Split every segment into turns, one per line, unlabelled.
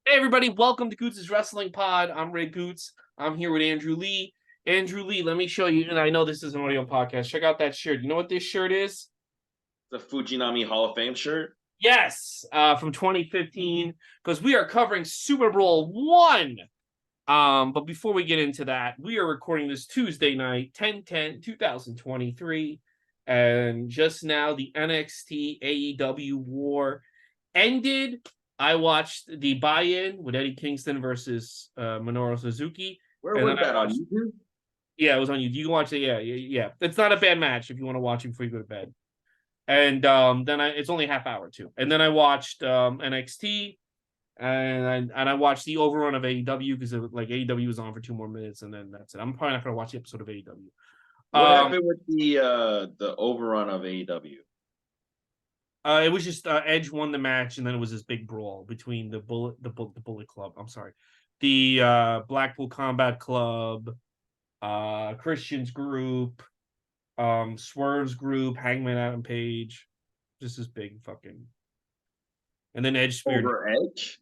Hey everybody, welcome to Goots' Wrestling Pod. I'm Ray Goots. I'm here with Andrew Lee. Andrew Lee, let me show you, and I know this is an audio podcast. Check out that shirt. You know what this shirt is?
The Fujinami Hall of Fame shirt?
Yes, from 2015, because we are covering Superbrawl 1. But before we get into that, we are recording this Tuesday night, 10/10/2023. And just now, the NXT AEW war ended. I watched the buy-in with Eddie Kingston versus Minoru Suzuki.
Where
And
was
then
that on YouTube?
yeah, it was on YouTube. You can watch it. Yeah. It's not a bad match if you want to watch it before you go to bed. And then it's only a half hour too. And then I watched NXT and I watched the overrun of AEW because like AEW was on for 2 more minutes, and then that's it. I'm probably not going to watch the episode of AEW.
What happened with the overrun of AEW?
It was just Edge won the match, and then it was this big brawl between the Bullet Club. I'm sorry, the Blackpool Combat Club, Christian's group, Swerve's group, Hangman Adam Page, just this big fucking, and then Edge speared
Over Edge?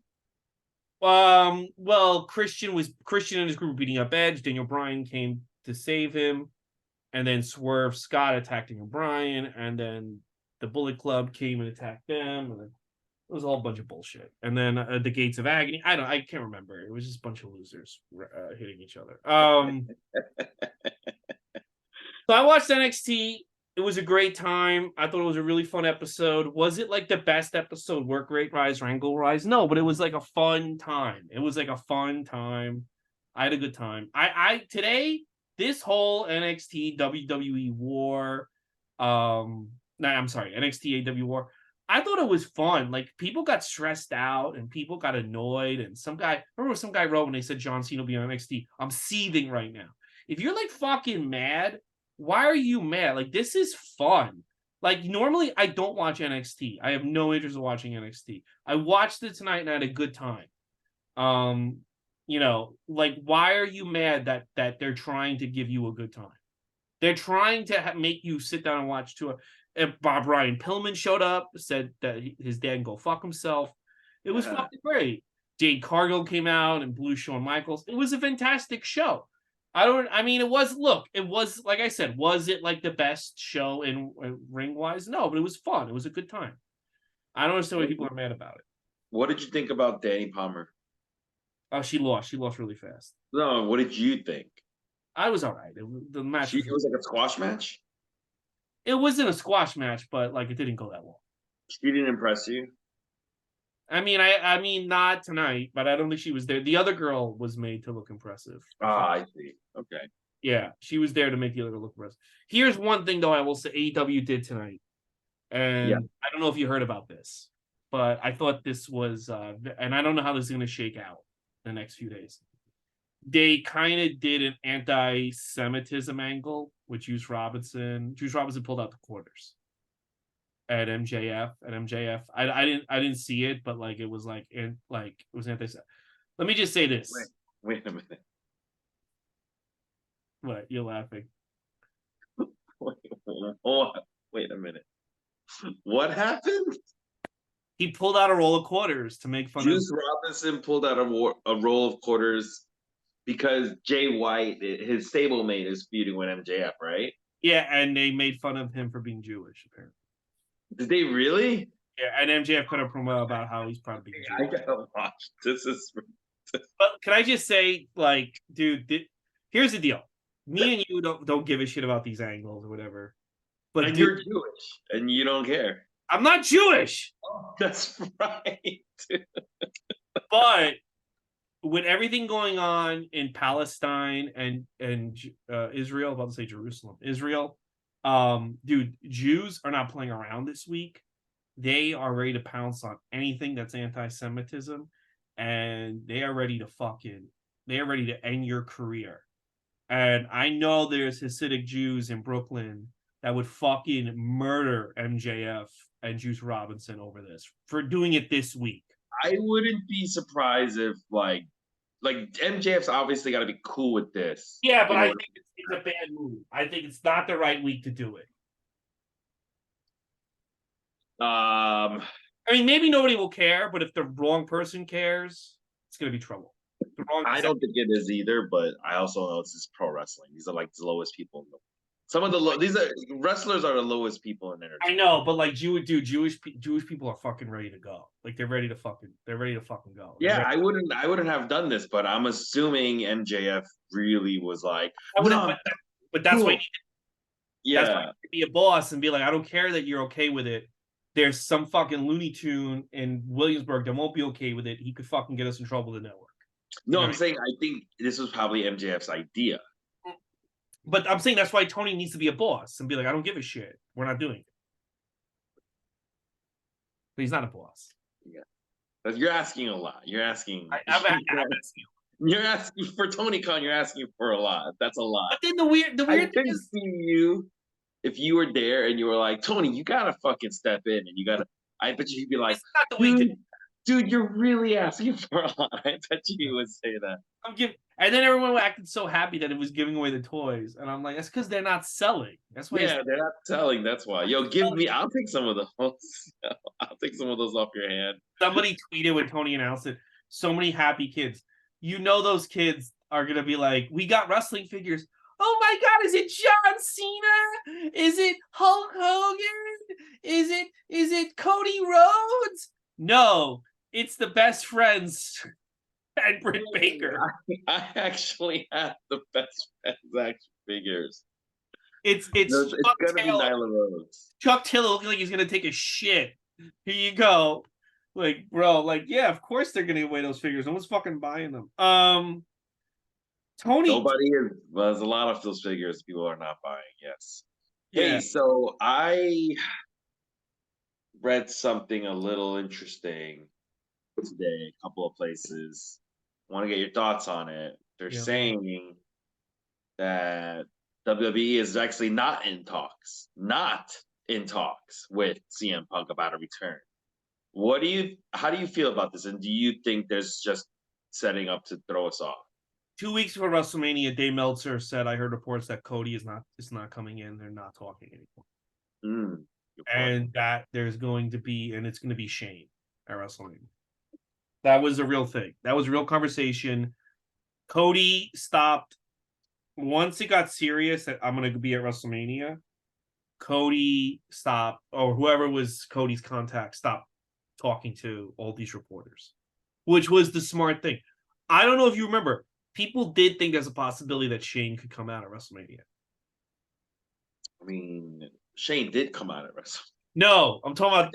Well, Christian and his group beating up Edge. Daniel Bryan came to save him, and then Swerve Scott attacked Daniel Bryan, and then the Bullet Club came and attacked them, and then it was a whole bunch of bullshit. And then the Gates of Agony. I can't remember. It was just a bunch of losers hitting each other. So I watched NXT. It was a great time. I thought it was a really fun episode. Was it like the best episode? Work rate rise, wrangle rise? No, but it was like a fun time. It was like a fun time. I had a good time. I today, this whole NXT WWE war, no, I'm sorry, NXT AW war. I thought it was fun. Like people got stressed out and people got annoyed. And some guy wrote when they said John Cena will be on NXT. I'm seething right now. If you're like fucking mad, why are you mad? Like, this is fun. Like, normally I don't watch NXT. I have no interest in watching NXT. I watched it tonight and I had a good time. Like, why are you mad that they're trying to give you a good time? They're trying to make you sit down and watch two. Bob Ryan Pillman showed up, said that his dad can go fuck himself. It was fucking great. Jade Cargill came out and blew Shawn Michaels. It was a fantastic show. It was, like I said, was it like the best show in ring wise? No, but it was fun. It was a good time. I don't understand why people are mad about it.
What did you think about Danny Palmer?
Oh, she lost. She lost really fast.
No, what did you think?
I was all right. The match.
It was like a squash match?
It wasn't a squash match, but like it didn't go that long.
She didn't impress you?
I mean, not tonight, but I don't think she was there. The other girl was made to look impressive.
I see. Okay.
Yeah, she was there to make the other girl look impressive. Here's one thing, though, I will say AEW did tonight. And yeah. I don't know if you heard about this, but I thought this was, and I don't know how this is going to shake out the next few days. They kind of did an anti-Semitism angle with Juice Robinson. Juice Robinson pulled out the quarters at MJF. I didn't see it, but like it was like it was anti. Let me just say this.
Wait a minute.
What? You're laughing.
Wait a minute. What happened?
He pulled out a roll of quarters to make fun of
Juice Robinson pulled out a roll of quarters because Jay White, his stablemate, is feuding with MJF, right?
Yeah, and they made fun of him for being Jewish, apparently.
Did they really?
Yeah, and MJF cut a promo about how he's proud of being Jewish.
I gotta watch.
But can I just say, like, dude, here's the deal. Me and you don't give a shit about these angles or whatever.
But and you're Jewish, and you don't care.
I'm not Jewish.
Oh, that's right.
But with everything going on in Palestine and Israel, I'm about to say Jerusalem, Israel, dude, Jews are not playing around this week. They are ready to pounce on anything that's anti-Semitism, and they are ready to end your career. And I know there's Hasidic Jews in Brooklyn that would fucking murder MJF and Juice Robinson over this for doing it this week.
I wouldn't be surprised if like MJF's obviously got to be cool with this.
Yeah, but I think it's a bad move. I think it's not the right week to do it. I mean, maybe nobody will care, but if the wrong person cares, it's gonna be trouble. The wrong
I don't think it is either, but I also know this is pro wrestling. These are like the lowest people in the. Some of the these are wrestlers are the lowest people in
I
entertainment.
know, but like Jewish people are fucking ready to go. Like they're ready to fucking go.
Yeah, I wouldn't have done this, but I'm assuming MJF really was like,
I wouldn't,
no,
but that's why
cool.
that's why you
Yeah,
need to be a boss and be like, I don't care that you're okay with it. There's some fucking Looney Tune in Williamsburg that won't be okay with it. He could fucking get us in trouble with the network.
no,
You know
I'm
what
saying I think this was probably MJF's idea.
I mean? But I'm saying that's why Tony needs to be a boss and be like, I don't give a shit. We're not doing it. But he's not a boss.
Yeah, but you're asking a lot. You're asking.
I'm asking you.
You're asking for Tony Khan. You're asking for a lot. That's a lot.
But then the weird
I
thing
could
is,
see you if you were there and you were like, Tony, you gotta fucking step in and you gotta. I bet you he'd be like,
it's not the way to.
dude, you're really asking for a lot. I bet you would say that.
I'm giving, and then everyone acted so happy that it was giving away the toys, and I'm like, that's because they're not selling. That's why.
Yeah, they're not selling. That's why. Yo, give me. I'll take some of those. I'll take some of those off your hand.
Somebody tweeted when Tony announced it. So many happy kids. You know those kids are gonna be like, we got wrestling figures. Oh my god, is it John Cena? Is it Hulk Hogan? Is it Cody Rhodes? No, it's the best friends and Britt Baker.
I actually have the best action figures.
It's
It's
Chuck
gonna be
Taylor.
Nyla Rose.
Chuck Taylor looking like he's gonna take a shit. Here you go. Like, bro, like, yeah, of course they're gonna give away those figures. No one's fucking buying them. Tony.
Nobody is. Well, there's a lot of those figures people are not buying. Yes.
Yeah.
Hey, so I read something a little interesting today, a couple of places. Want to get your thoughts on it. They're saying that WWE is actually not in talks with CM Punk about a return. How do you feel about this? And do you think there's just setting up to throw us off?
2 weeks before WrestleMania, Dave Meltzer said, I heard reports that Cody is not coming in. They're not talking anymore. And that there's going to be, and it's going to be Shane at WrestleMania. That was a real thing. That was a real conversation. Cody stopped once it got serious that I'm going to be at WrestleMania. Cody stopped, or whoever was Cody's contact, stopped talking to all these reporters, which was the smart thing. I don't know if you remember, people did think there's a possibility that Shane could come out at WrestleMania.
I mean, Shane did come out at WrestleMania.
No, I'm talking about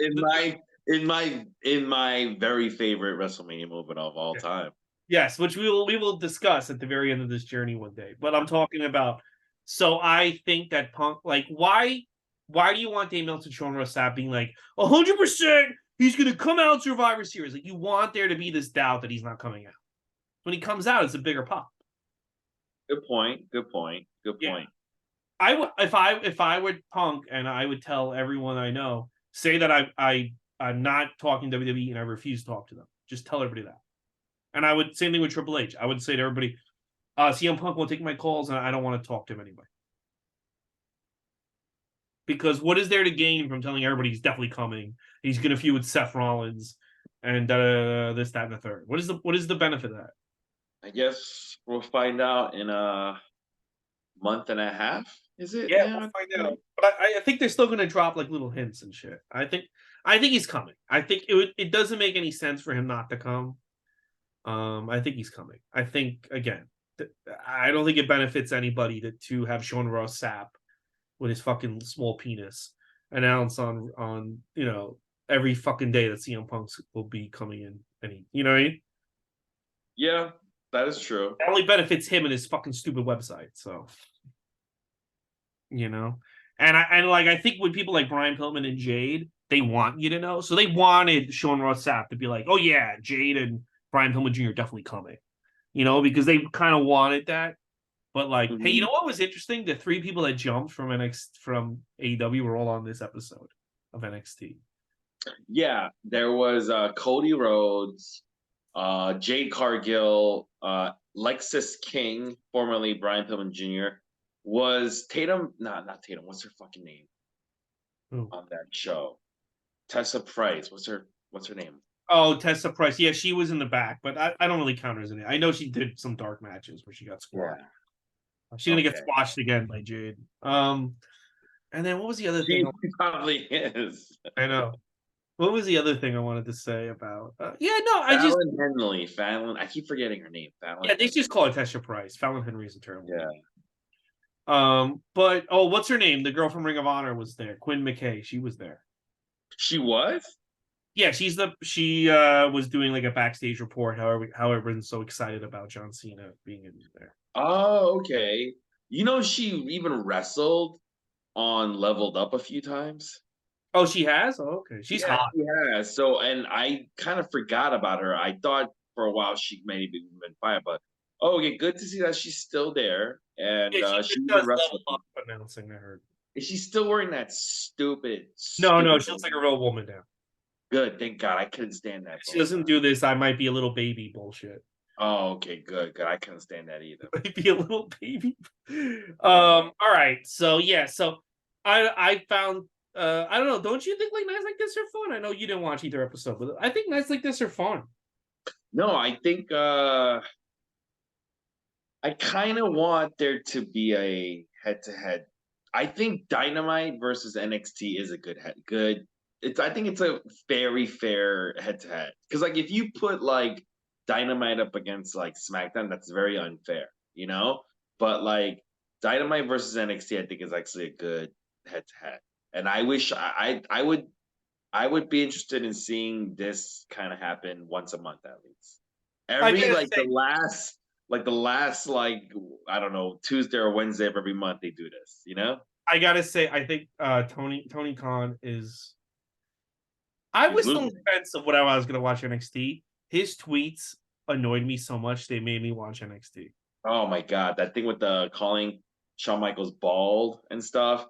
in my very favorite WrestleMania moment of all time.
Yes, which we will discuss at the very end of this journey one day. But I'm talking about. So I think that Punk, like, why do you want Dave Meltzer, Sean Ross Sapp being like 100%? He's going to come out Survivor Series. Like, you want there to be this doubt that he's not coming out. When he comes out, it's a bigger pop.
Good point.
Yeah. If I were Punk, and I would tell everyone I know, say that I'm not talking WWE and I refuse to talk to them. Just tell everybody that. And I would, same thing with Triple H. I would say to everybody, CM Punk won't take my calls and I don't want to talk to him anyway. Because what is there to gain from telling everybody he's definitely coming? He's going to feud with Seth Rollins and this, that, and the third. What is the benefit of that?
I guess we'll find out in a month and a half. Is it?
Yeah, we'll find out. But I think they're still going to drop like little hints and shit. I think he's coming. I think it doesn't make any sense for him not to come. I think he's coming. I think, again, I don't think it benefits anybody to have Sean Ross Sapp with his fucking small penis announce on every fucking day that CM Punk will be coming in. And you know what I mean?
Yeah, that is true.
It only benefits him and his fucking stupid website. So, and I think with people like Brian Pillman and Jade, they want you to know. So they wanted Sean Ross Sapp to be like, oh yeah, Jade and Brian Pillman Jr. definitely coming, because they kind of wanted that. But like, hey, you know what was interesting? The 3 people that jumped from AEW were all on this episode of NXT.
Yeah, there was Cody Rhodes, Jade Cargill, Lexis King, formerly Brian Pillman Jr. Was Tatum? Not Tatum. What's her fucking name on that show? Tessa Price. What's her name?
Oh, Tessa Price. Yeah, she was in the back, but I don't really count her as in it. I know she did some dark matches where she got squashed.
Yeah.
She's gonna get
Okay.
squashed again by Jade. And then what was the other thing?
She probably is.
I know. What was the other thing I wanted to say about? Yeah, no, I just
Fallon Henley. Fallon. I keep forgetting her name. Fallon
yeah, they
Henley.
just call it Tessa Price. Fallon Henry is a terrible
Yeah.
name. But what's her name? The girl from Ring of Honor was there. Quinn McKay. She was there.
She was?
Yeah, she was doing like a backstage report. How everyone's so excited about John Cena being in there.
Oh, okay. You know, she even wrestled on Leveled Up a few times.
Oh, she has? Oh, okay. She's
Yeah,
hot.
she has. So, and I kind of forgot about her. I thought for a while she maybe been fired, but oh, okay, good to see that she's still there. And
Yeah, she
she
just
even
does level
wrestled.
up announcing. I heard.
Is she still wearing that
No,
stupid
she looks
thing?
like a real woman now.
Good, thank God. I couldn't stand that
She
both
doesn't
times.
do this. I might be a little baby bullshit.
Oh, okay, good. I couldn't stand that either.
Might be a little baby. All right. So yeah. So I found. I don't know. Don't you think like nights like this are fun? I know you didn't watch either episode, but I think nights like this are fun.
No, I think I kind of want there to be a head to head. I think Dynamite versus NXT is a good. I think it's a very fair head to head because like if you put like Dynamite up against like SmackDown, that's very unfair, you know. But like Dynamite versus NXT, I think is actually a good head to head, and I wish I would be interested in seeing this kind of happen once a month at least.
I
Every
gotta
like
say,
the last like I don't know Tuesday or Wednesday of every month they do this. You know,
I think Tony Khan is. I
he's
was on
losing.
the fence of what I was gonna watch NXT. His tweets annoyed me so much they made me watch NXT.
Oh my god, that thing with the calling Shawn Michaels bald and stuff.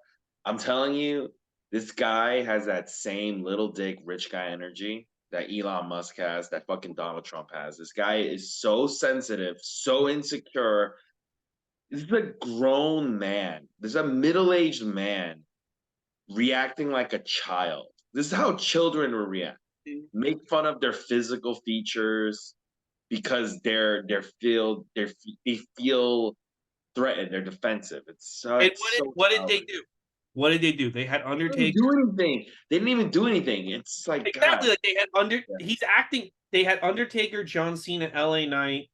I'm telling you, this guy has that same little dick rich guy energy that Elon Musk has, that fucking Donald Trump has. This guy is so sensitive, so insecure. This is a grown man. This is a middle-aged man reacting like a child. This is how children will react. Make fun of their physical features because they feel threatened. They're defensive. It's
And
so
what did they
childish.
do? What did they do? They had
They didn't
Undertaker.
do anything. They didn't even do anything. It's like God.
Exactly, like they had
Yeah.
he's acting. They had Undertaker, John Cena, LA Knight,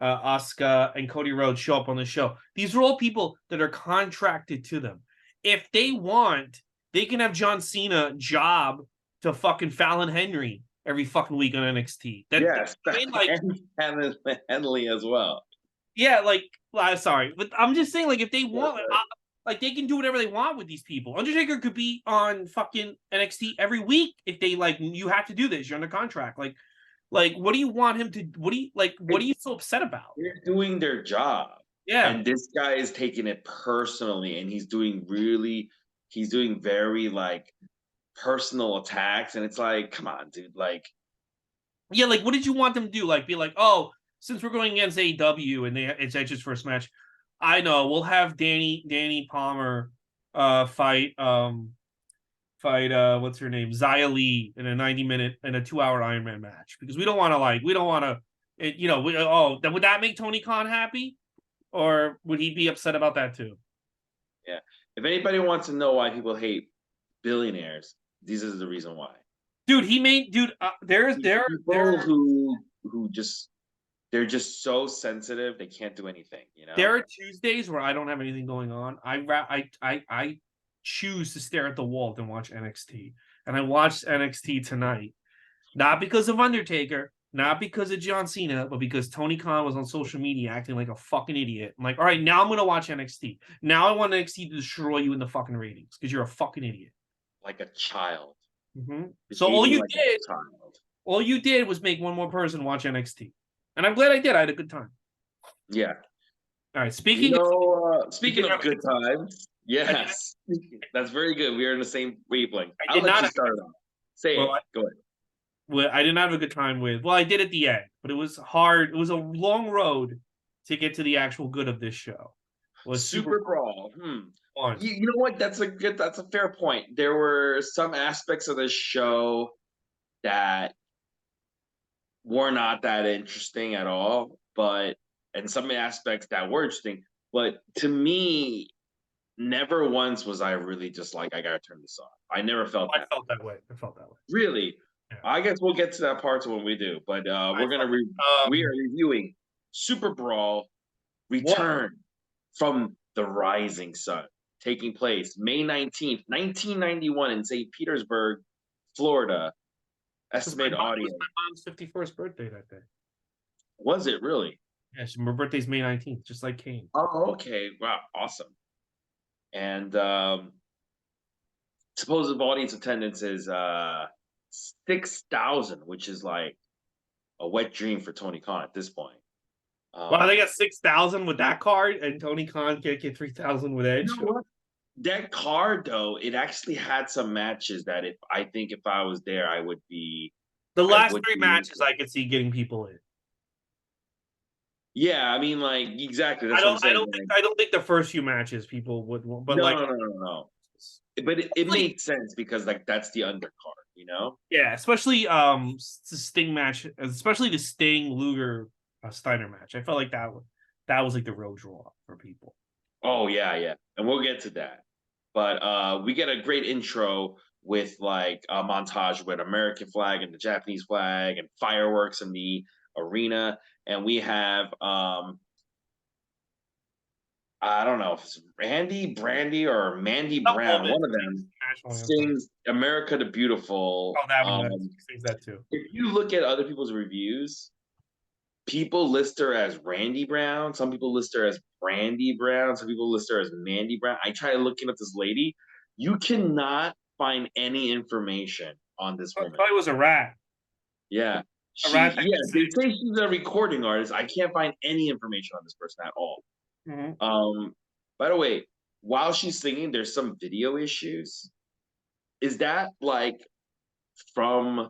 Asuka, and Cody Rhodes show up on the show. These are all people that are contracted to them. If they want, they can have John Cena job to fucking Fallon Henry every fucking week on NXT.
Yes,
I mean, like,
and Henley as well.
yeah, like, I'm sorry, but I'm just saying, like, if they
Right,
want,
right.
like, they can do whatever they want with these people. Undertaker could be on fucking NXT every week if they like. You have to do this. You're under contract. Like, what do you want him to? What do you like? What are you so upset about?
They're doing their job.
Yeah,
And this guy is taking it personally and he's doing very like personal attacks. And it's like, come on, dude. Like,
yeah. Like, what did you want them to do? Like, be like, oh, since we're going against AEW and it's Edge's first match, I know we'll have Danny Palmer, fight what's her name, Xia Li in a 90-minute and a 2-hour Iron Man match because we don't want to, would that make Tony Khan happy? Or would he be upset about that too?
yeah. If anybody wants to know why people hate billionaires, this is the reason why.
Dude,
People who just they're just so sensitive they can't do anything, you know?
there are Tuesdays where I don't have anything going on. I choose to stare at the wall and watch NXT, and I watched NXT tonight, not because of Undertaker, not because of John Cena, but because Tony Khan was on social media acting like a fucking idiot. I'm like, all right, now I'm gonna watch NXT. Now I want NXT to destroy you in the fucking ratings because you're a fucking idiot.
Like a child.
Mm-hmm. So
Behaving like a child.
all you did was make one more person watch NXT, and I'm glad I did. I had a good time.
Yeah.
All right,
Speaking of good times,
I
yes. That's very good. We are in the same wavelength.
I
I'll
did
let
not.
you start it off. Say
Well,
it. Go ahead.
I didn't have a good time with. Well, I did at the end, but it was hard. It was a long road to get to the actual good of this show. Was super
Superbrawl.
fun.
You know what? That's a fair point. There were some aspects of this show that were not that interesting at all, but and some aspects that were interesting. But to me, never once was I really just like, I gotta turn this off. I never felt
I
that.
felt that way. I felt that way.
Really?
Yeah,
I guess we'll get to that part when we do. But
I felt
we are reviewing Super Brawl
what?
Return from the Rising Sun, taking place May 19th, 1991 in St. Petersburg, Florida. Estimated
It was
audience.
my mom's 51st birthday that day.
Was it really?
Yeah, her birthday's May 19th, just like Kane.
Oh, okay. Wow, awesome. And supposed audience attendance is 6,000, which is like a wet dream for Tony Khan at this point.
Wow, they got 6,000 with that card, and Tony Khan can't get 3,000 with Edge.
You know what? That card though, it actually had some matches that if I was there,
The
I
last
would
three
be.
matches I could see getting people in.
Yeah, I mean, like exactly.
I
That's what I'm
don't. I
saying.
don't think. I don't think the first few matches people would want, but
No,
like,
no, no, no, no. But it makes sense because like that's the undercard, you know?
yeah, especially the Sting match, especially the Sting Luger Steiner match. I felt like that was like the real draw for people.
Oh yeah, yeah. And we'll get to that. But we get a great intro with like a montage with American flag and the Japanese flag and fireworks in the arena. And we have I don't know if it's Randy, Brandy, or Mandy
Some
Brown,
woman
one of
sings
them
the national anthem.
sings America the Beautiful.
Oh, that one sings that too.
If you look at other people's reviews, people list her as Randy Brown. Some people list her as Brandy Brown. Some people list her as Mandy Brown. I try looking at this lady. You cannot find any information on this
It
woman.
probably was a rat.
Yeah.
A rat.
They say she's a recording artist. I can't find any information on this person at all.
Mm-hmm.
By the way, while she's singing, there's some video issues. Is that like from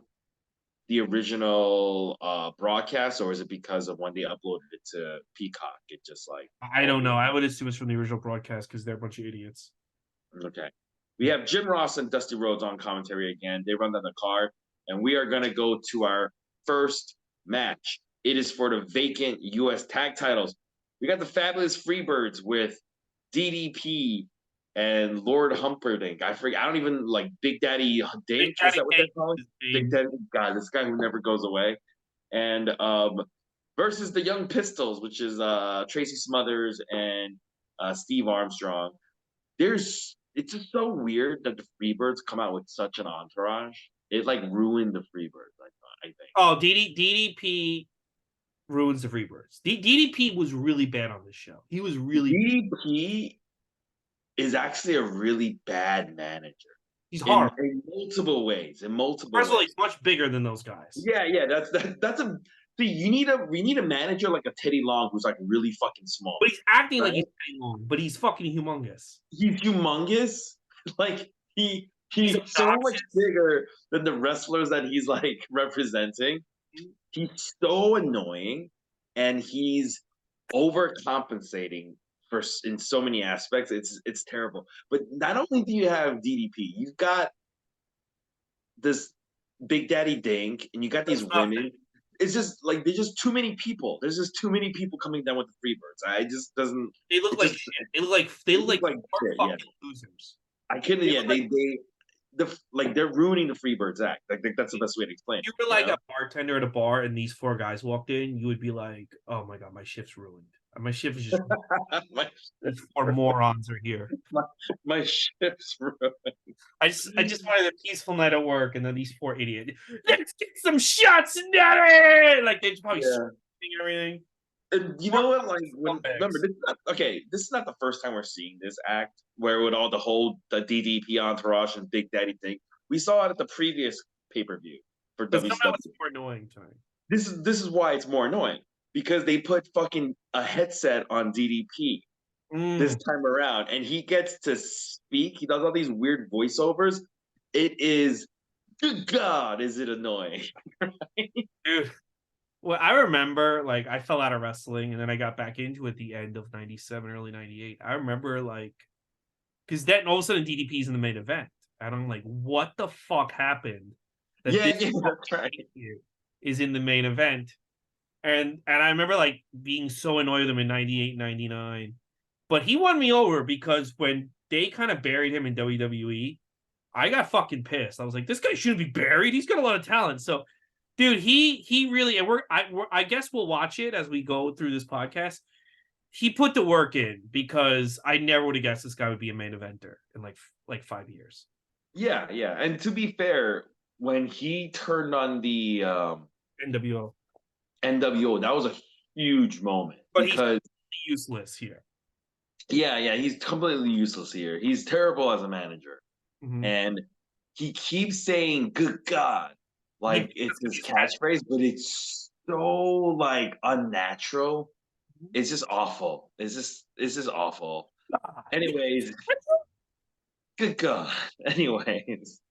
the original broadcast, or is it because of when they uploaded it to Peacock? It just like
I don't know. I would assume it's from the original broadcast because they're a bunch of idiots.
Okay. We have Jim Ross and Dusty Rhodes on commentary again. They run down the card, and we are going to go to our first match. It is for the vacant U.S. tag titles. We got the Fabulous Freebirds with DDP and Lord Humperdinck. I forget. I don't even like Big Daddy Dink. Is that what they're calling? Big Daddy. God, this guy who never goes away. And versus the Young Pistols, which is Tracy Smothers and Steve Armstrong. It's just so weird that the Freebirds come out with such an entourage. It like ruined the Freebirds, I think.
Oh, DDP ruins the Freebirds. DDP was really bad on this show. He was really
DDP is actually a really bad manager.
He's hard
in multiple ways.
First of all, he's much bigger than those guys.
Yeah. That's a see. We need a manager like a Teddy Long who's like really fucking small.
But he's acting like he's Teddy Long, but he's fucking humongous.
He's humongous. Like he's so much bigger than the wrestlers that he's like representing. He's so annoying, and he's overcompensating in so many aspects. It's terrible. But not only do you have DDP, you've got this Big Daddy Dink, and you got these women. It's just like there's just too many people. There's just too many people coming down with the Freebirds. I just doesn't.
They look like
just,
shit. They look like
shit,
fucking losers.
I couldn't. Yeah, they're ruining the Freebirds act. Like that's the best way to explain it.
If you were like a bartender at a bar and these four guys walked in, you would be like, "Oh my god, my shift's ruined. My shift is just these four morons are here.
My shift's ruined.
I just wanted a peaceful night at work, and then these four idiots. Let's get some shots, Daddy! Like they just probably everything.
And you know what? Like, remember, this is not the first time we're seeing this act where with all the DDP entourage and Big Daddy thing. We saw it at the previous pay-per-view for WCW.
It's more annoying time.
This is why it's more annoying because they put fucking a headset on DDP this time around, and he gets to speak. He does all these weird voiceovers. It is, good God, is it annoying?
Dude. Well, I remember, like, I fell out of wrestling, and then I got back into it at the end of 97, early 98. I remember, like, because then all of a sudden DDP's in the main event. And I'm like, what the fuck happened?
Yeah, that's right.
is in the main event. And I remember like being so annoyed with him in 98, 99. But he won me over because when they kind of buried him in WWE, I got fucking pissed. I was like, this guy shouldn't be buried. He's got a lot of talent. So, dude, he really, and I guess we'll watch it as we go through this podcast. He put the work in because I never would have guessed this guy would be a main eventer in like 5 years.
Yeah, yeah. And to be fair, when he turned on the
NWO.
NWO, that was a huge moment.
But
because
he's useless here.
Yeah, he's completely useless here. He's terrible as a manager.
Mm-hmm.
And he keeps saying "good God" like it's his catchphrase, but it's so like unnatural. It's just awful. It's just awful. Anyways, good God. Anyways,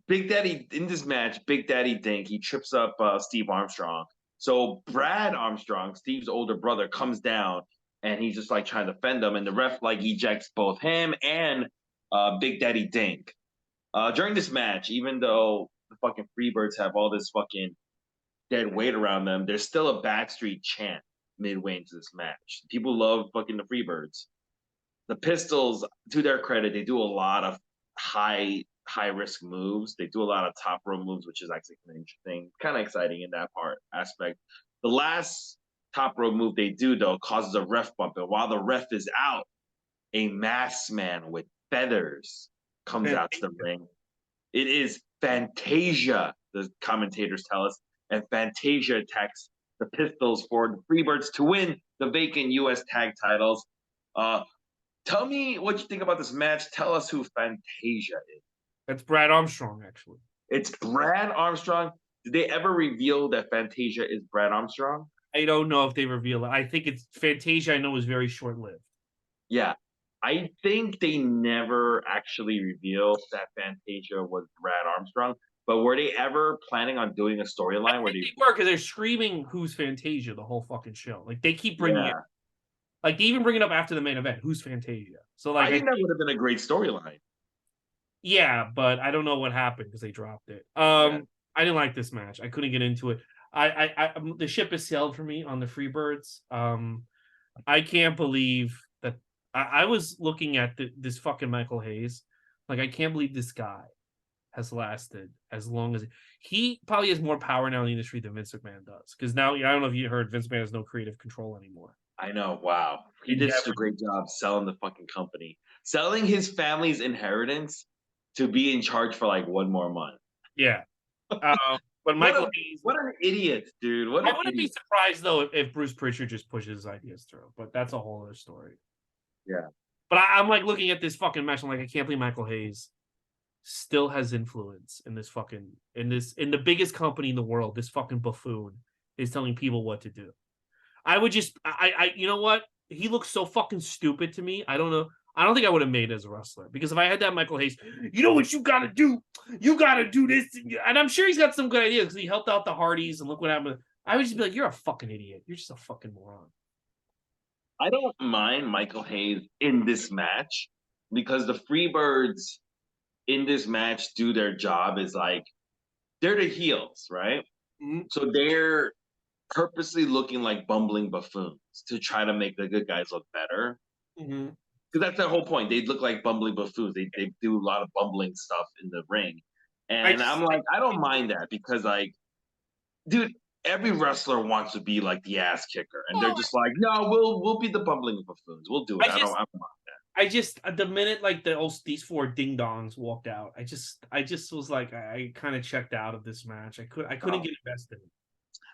Big Daddy in this match, Big Daddy Dink, he trips up Steve Armstrong. So Brad Armstrong, Steve's older brother, comes down and he's just like trying to defend him, and the ref like ejects both him and Big Daddy Dink. During this match, even though the fucking Freebirds have all this fucking dead weight around them, there's still a Backstreet chant midway into this match. People love fucking the Freebirds. The Pistols, to their credit, they do a lot of high risk moves. They do a lot of top row moves, which is actually kind of interesting, kind of exciting in that part aspect. The last top row move they do though causes a ref bump, and while the ref is out, a masked man with feathers comes out to the ring. It is Fantasia, the commentators tell us, and Fantasia attacks the Pistols for the Freebirds to win the vacant U.S. tag titles. Tell me what you think about this match. Tell us who Fantasia is.
That's Brad Armstrong, actually.
It's Brad Armstrong. Did they ever reveal that Fantasia is Brad Armstrong?
I don't know if they reveal it. I think it's Fantasia. I know is very short lived.
Yeah, I think they never actually revealed that Fantasia was Brad Armstrong. But were they ever planning on doing a storyline where they
were, because they're screaming who's Fantasia the whole fucking show. Like they keep bringing it. Like they even bring it up after the main event. Who's Fantasia? So like
I think that would have been a great storyline.
Yeah, but I don't know what happened because they dropped it. I didn't like this match. I couldn't get into it. I the ship has sailed for me on the Freebirds. I can't believe that I was looking at this fucking Michael Hayes. Like I can't believe this guy has lasted as long as he probably has more power now in the industry than Vince McMahon does. Because now I don't know if you heard, Vince McMahon has no creative control anymore.
I know. Wow, he did such a great job selling the fucking company, selling his family's inheritance to be in charge for like one more month.
Yeah. But Michael Hayes,
what an idiot, dude. I
wouldn't be surprised though if Bruce Pritchard just pushes his ideas through, but that's a whole other story.
Yeah.
But I'm like looking at this fucking match. I'm like, I can't believe Michael Hayes still has influence in this fucking in the biggest company in the world. This fucking buffoon is telling people what to do. I would just you know what? He looks so fucking stupid to me. I don't know. I don't think I would have made it as a wrestler, because if I had that Michael Hayes, you know what you got to do? You got to do this. And I'm sure he's got some good ideas because he helped out the Hardys and look what happened. I would just be like, you're a fucking idiot. You're just a fucking moron.
I don't mind Michael Hayes in this match because the Freebirds in this match do their job is like, they're the heels, right?
Mm-hmm.
So they're purposely looking like bumbling buffoons to try to make the good guys look better.
Mm-hmm.
Because that's their whole point. They look like bumbling buffoons. They do a lot of bumbling stuff in the ring. And I'm like, I don't mind that because, like, dude, every wrestler wants to be like the ass kicker. And they're just like, no, we'll be the bumbling buffoons. We'll do it. I don't mind that.
I just, the minute like these four ding dongs walked out, I just was like, I kind of checked out of this match. I couldn't get invested.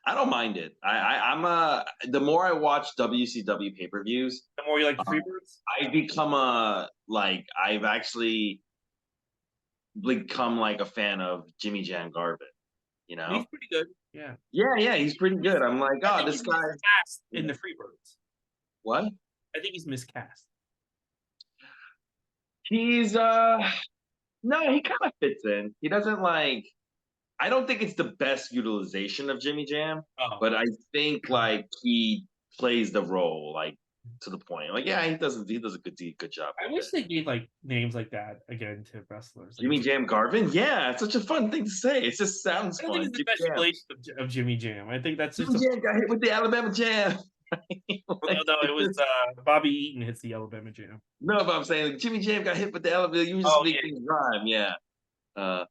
I don't mind it. I'm the more I watch WCW pay-per-views,
the more you like the Freebirds.
I become I've actually become like a fan of Jimmy Jan Garvin. You know,
he's pretty good. Yeah.
Yeah, he's pretty good. I'm like, oh, this guy
in the Freebirds.
What?
I think he's miscast.
He's no, he kind of fits in. He doesn't like. I don't think it's the best utilization of Jimmy Jam, but I think like he plays the role. Like to the point. Like, yeah, he does a good job
I
with
wish
it.
they gave like names like that again to wrestlers. Like
Jimmy Jam Garvin, yeah, it's such a fun thing to say. It just sounds
I don't think
fun.
it's the
Jimmy
best
Jam.
relation of Jimmy Jam. I think that's just
Jimmy
a
Jam got hit with the Alabama Jam.
no,
Like,
no, it
it's
was
just,
Bobby Eaton hits the Alabama Jam.
no, but I'm saying like, Jimmy Jam got hit with the Alabama. You just
Oh
make
yeah,
things rhyme, yeah. Uh,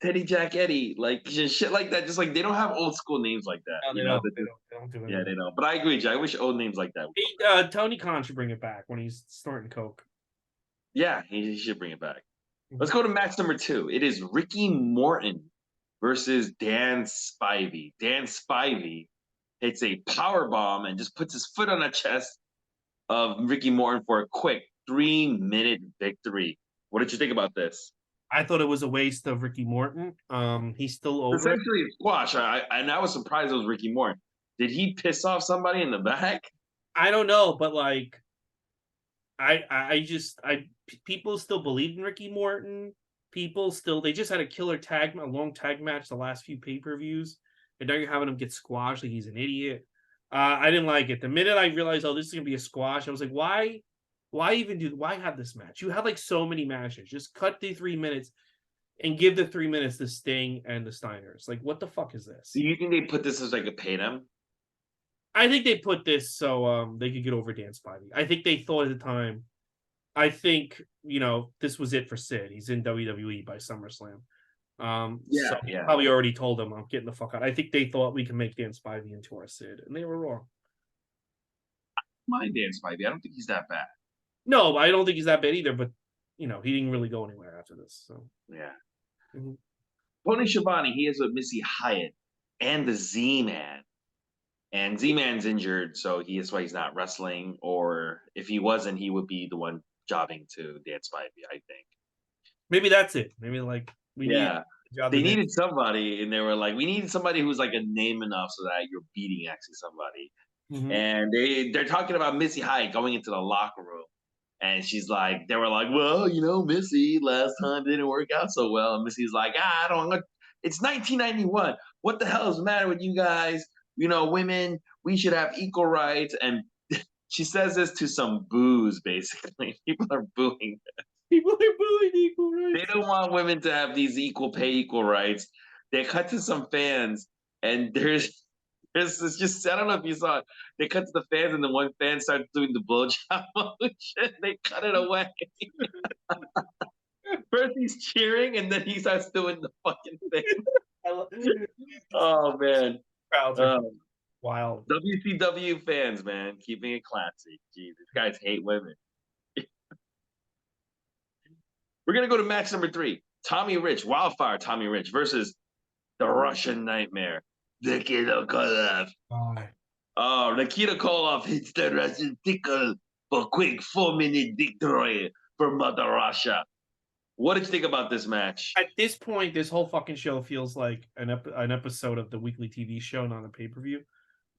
Teddy Jack Eddie, like just shit like that. Just like they don't have old school names like that,
no,
you
they
know.
don't.
That
They
just,
don't. They don't do that
yeah, they
anymore.
don't. But I agree, Jay. I wish old names like that. Would
He, Tony Khan should bring it back when he's snorting coke.
Yeah, he should bring it back. Let's
Mhm.
go to match number 2. It is Ricky Morton versus Dan Spivey. Dan Spivey hits a power bomb and just puts his foot on the chest of Ricky Morton for a quick 3-minute victory. What did you think about this?
I thought it was a waste of Ricky Morton. He's still over it.
Essentially a squash. I was surprised it was Ricky Morton. Did he piss off somebody in the back?
I don't know, but like I people still believe in Ricky Morton. People still they just had a long tag match the last few pay-per-views, and now you're having him get squashed like he's an idiot. I didn't like it. The minute I realized, oh, this is gonna be a squash, I was like, why have this match? You have like so many matches. Just cut the 3 minutes and give the 3 minutes to Sting and the Steiners. Like, what the fuck is this?
Do you think they put this as like a pay them?
I think they put this so they could get over Dan Spivey. I think they thought at the time. I think this was it for Sid. He's in WWE by SummerSlam. So
Yeah, yeah.
probably already told him I'm getting the fuck out. I think they thought we can make Dan Spivey into our Sid, and they were wrong.
Mind Dan Spivey. I don't think he's that bad.
No, I don't think he's that bad either. But he didn't really go anywhere after this. So
Yeah.
mhm.
Tony Schiavone, he is with Missy Hyatt and the Z-Man. And Z-Man's injured, so that's why he's not wrestling. Or if he wasn't, he would be the one jobbing to Dan Spivey, I think.
Maybe that's it. Maybe like we need
Yeah.
a job.
They needed somebody, and they were like, we need somebody who's like a name enough so that you're beating actually somebody.
Mhm.
And they're talking about Missy Hyatt going into the locker room. And she's like, they were like, well, Missy last time didn't work out so well. And Missy's like, I don't, it's 1991. What the hell is the matter with you guys? Women, we should have equal rights. And she says this to some boos, basically. People are booing.
People are booing equal
They
rights.
don't want women to have these equal pay, equal rights. They cut to some fans, and there's this just I don't know if you saw it. They cut to the fans, and the one fan starts doing the blowjob motion. They cut it away. First he's cheering, and then he starts doing the fucking thing. Oh man,
Crowds are wild.
WCW fans, man, keeping it classy. Jeez, these guys hate women. We're gonna go to match number 3. Tommy Rich, Wildfire Tommy Rich versus the Russian Nightmare, Nikita Koloff. Oh, Nikita Koloff hits the Russian tickle for quick 4-minute victory for Mother Russia. What did you think about this match?
At this point, this whole fucking show feels like an episode of the weekly TV show, not a pay-per-view.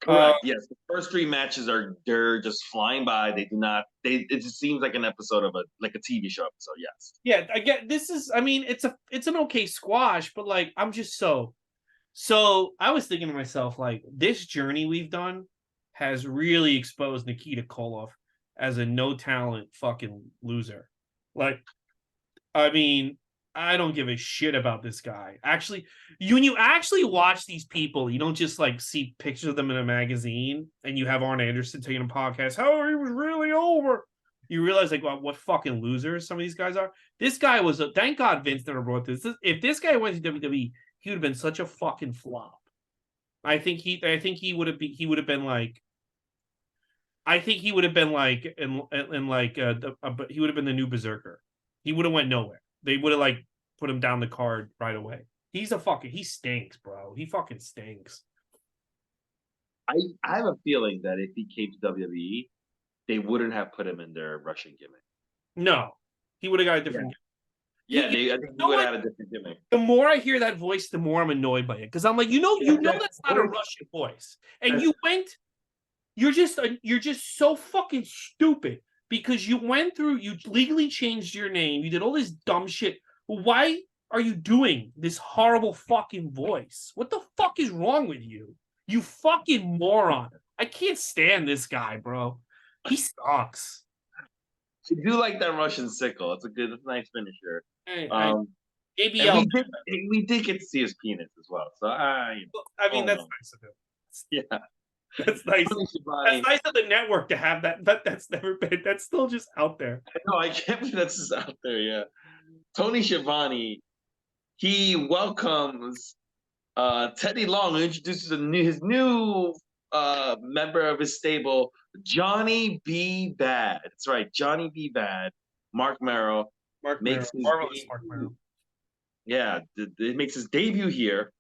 Correct. Yes, the first 3 matches they're just flying by. They do not. It just seems like an episode of a TV show episode. Yes.
Yeah, I get this is. I mean, it's an okay squash, but like I'm just so. I was thinking to myself, like this journey we've done has really exposed Nikita Koloff as a no talent fucking loser. Like, I mean, I don't give a shit about this guy. Actually, when you actually watch these people, you don't just like see pictures of them in a magazine and you have Arn Anderson telling a podcast how he was really over. You realize like what fucking losers some of these guys are. This guy was thank God Vince never brought this. If this guy went to WWE, he would have been such a fucking flop. I think he would have been like I think he would have been like in like he would have been the new Berserker. He would have went nowhere. They would have like put him down the card right away. He stinks, bro. He fucking stinks.
I have a feeling that if he came to WWE, they wouldn't have put him in their Russian gimmick.
No, he would have got a different.
Yeah, I think he would have had a different gimmick.
The more I hear that voice, the more I'm annoyed by it because I'm like, that's not a Russian voice, and you went. You're just so fucking stupid because you legally changed your name. You did all this dumb shit. Why are you doing this horrible fucking voice? What the fuck is wrong with you? You fucking moron. I can't stand this guy, bro. He sucks.
I do like that Russian sickle. It's a nice finisher.
I
Um, and
ABL.
we did get to see his penis as well. So
I mean,
oh
that's
no,
nice of him.
yeah.
That's nice.
Tony
That's
Schiavone.
nice of the network to have that. That's never been. That's still just out there.
No, I can't believe that's just out there. Yeah, Tony Schiavone. He welcomes Teddy Long, who introduces his new member of his stable, Johnny B. Bad. That's right, Johnny B. Bad. Mark Merrill
Mark Merrow,
makes his
marvelous Mark
debut.
Merrow.
Yeah, it makes his debut here,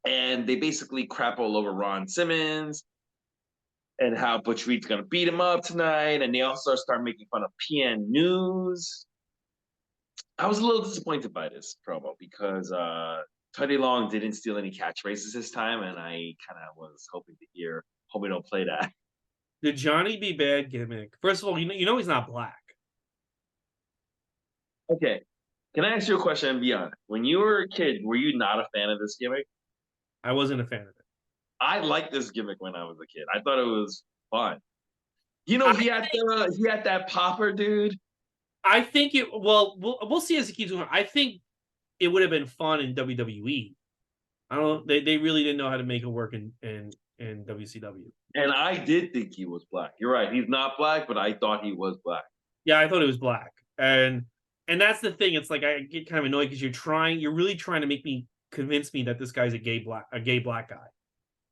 and they basically crap all over Ron Simmons and how Butch Reed's gonna beat him up tonight, and they also start making fun of PN News. I was a little disappointed by this promo because Teddy Long didn't steal any catchphrases this time, and I kind of was hoping to hear, hope we don't play that.
The Johnny B. Bad gimmick. First of all, you know he's not black.
Okay, can I ask you a question and be honest? When you were a kid, were you not a fan of this gimmick?
I wasn't a fan of it.
I liked this gimmick when I was a kid. I thought it was fun. You know,
I
he had that popper, dude.
I think it. Well, we'll see as it keeps going. I think it would have been fun in WWE. I don't. They really didn't know how to make it work in WCW.
And I did think he was black. You're right. He's not black, but I thought he was black.
Yeah, I thought it was black, and that's the thing. It's like I get kind of annoyed because you're really trying to make me convince me that this guy's a gay black guy,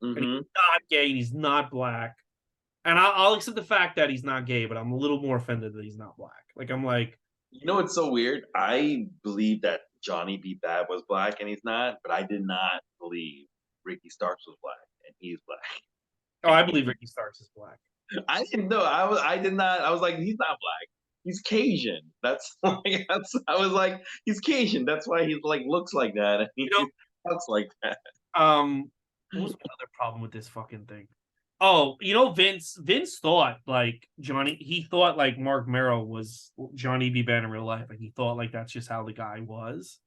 and he's
Mm-hmm.
not gay and he's not black. And I'll accept the fact that he's not gay, but I'm a little more offended that he's not black. Like I'm like,
You know what's so weird? I believe that Johnny B. Bad was black and he's not, but I did not believe Ricky Starks was black and he's
oh, I
black.
believe Ricky Starks is black.
I didn't know. I did not. I was like, he's not black. He's Cajun. That's like I was like, he's Cajun. That's why he like looks like that and he
You know,
talks like that.
what was my other problem with this fucking thing? Oh, you know, Vince thought like Johnny. He thought like Mark Merrow was Johnny B. Bad in real life. Like he thought like that's just how the guy was,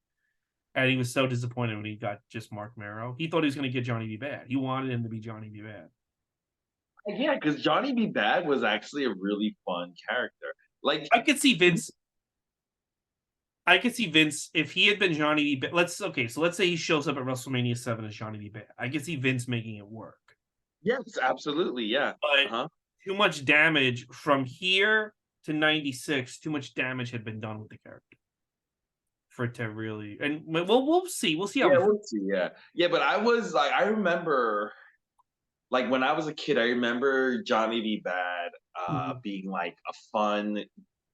and he was so disappointed when he got just Mark Merrow. He thought he was going to get Johnny B. Bad. He wanted him to be Johnny B. Bad.
Yeah, because Johnny B. Bad was actually a really fun character. Like
I could see Vince. I could see Vince if he had been Johnny B. Bad. Let's say he shows up at WrestleMania 7 as Johnny B. Bad. I could see Vince making it work.
yes, absolutely, yeah.
But
Uh-huh.
too much damage from here to 96. Too much damage had been done with the character for it to really. And we'll see. We'll see how.
Yeah, we'll see. Yeah, yeah. But I was like, I remember, like when I was a kid, I remember Johnny B. Bad
Mhm.
being like a fun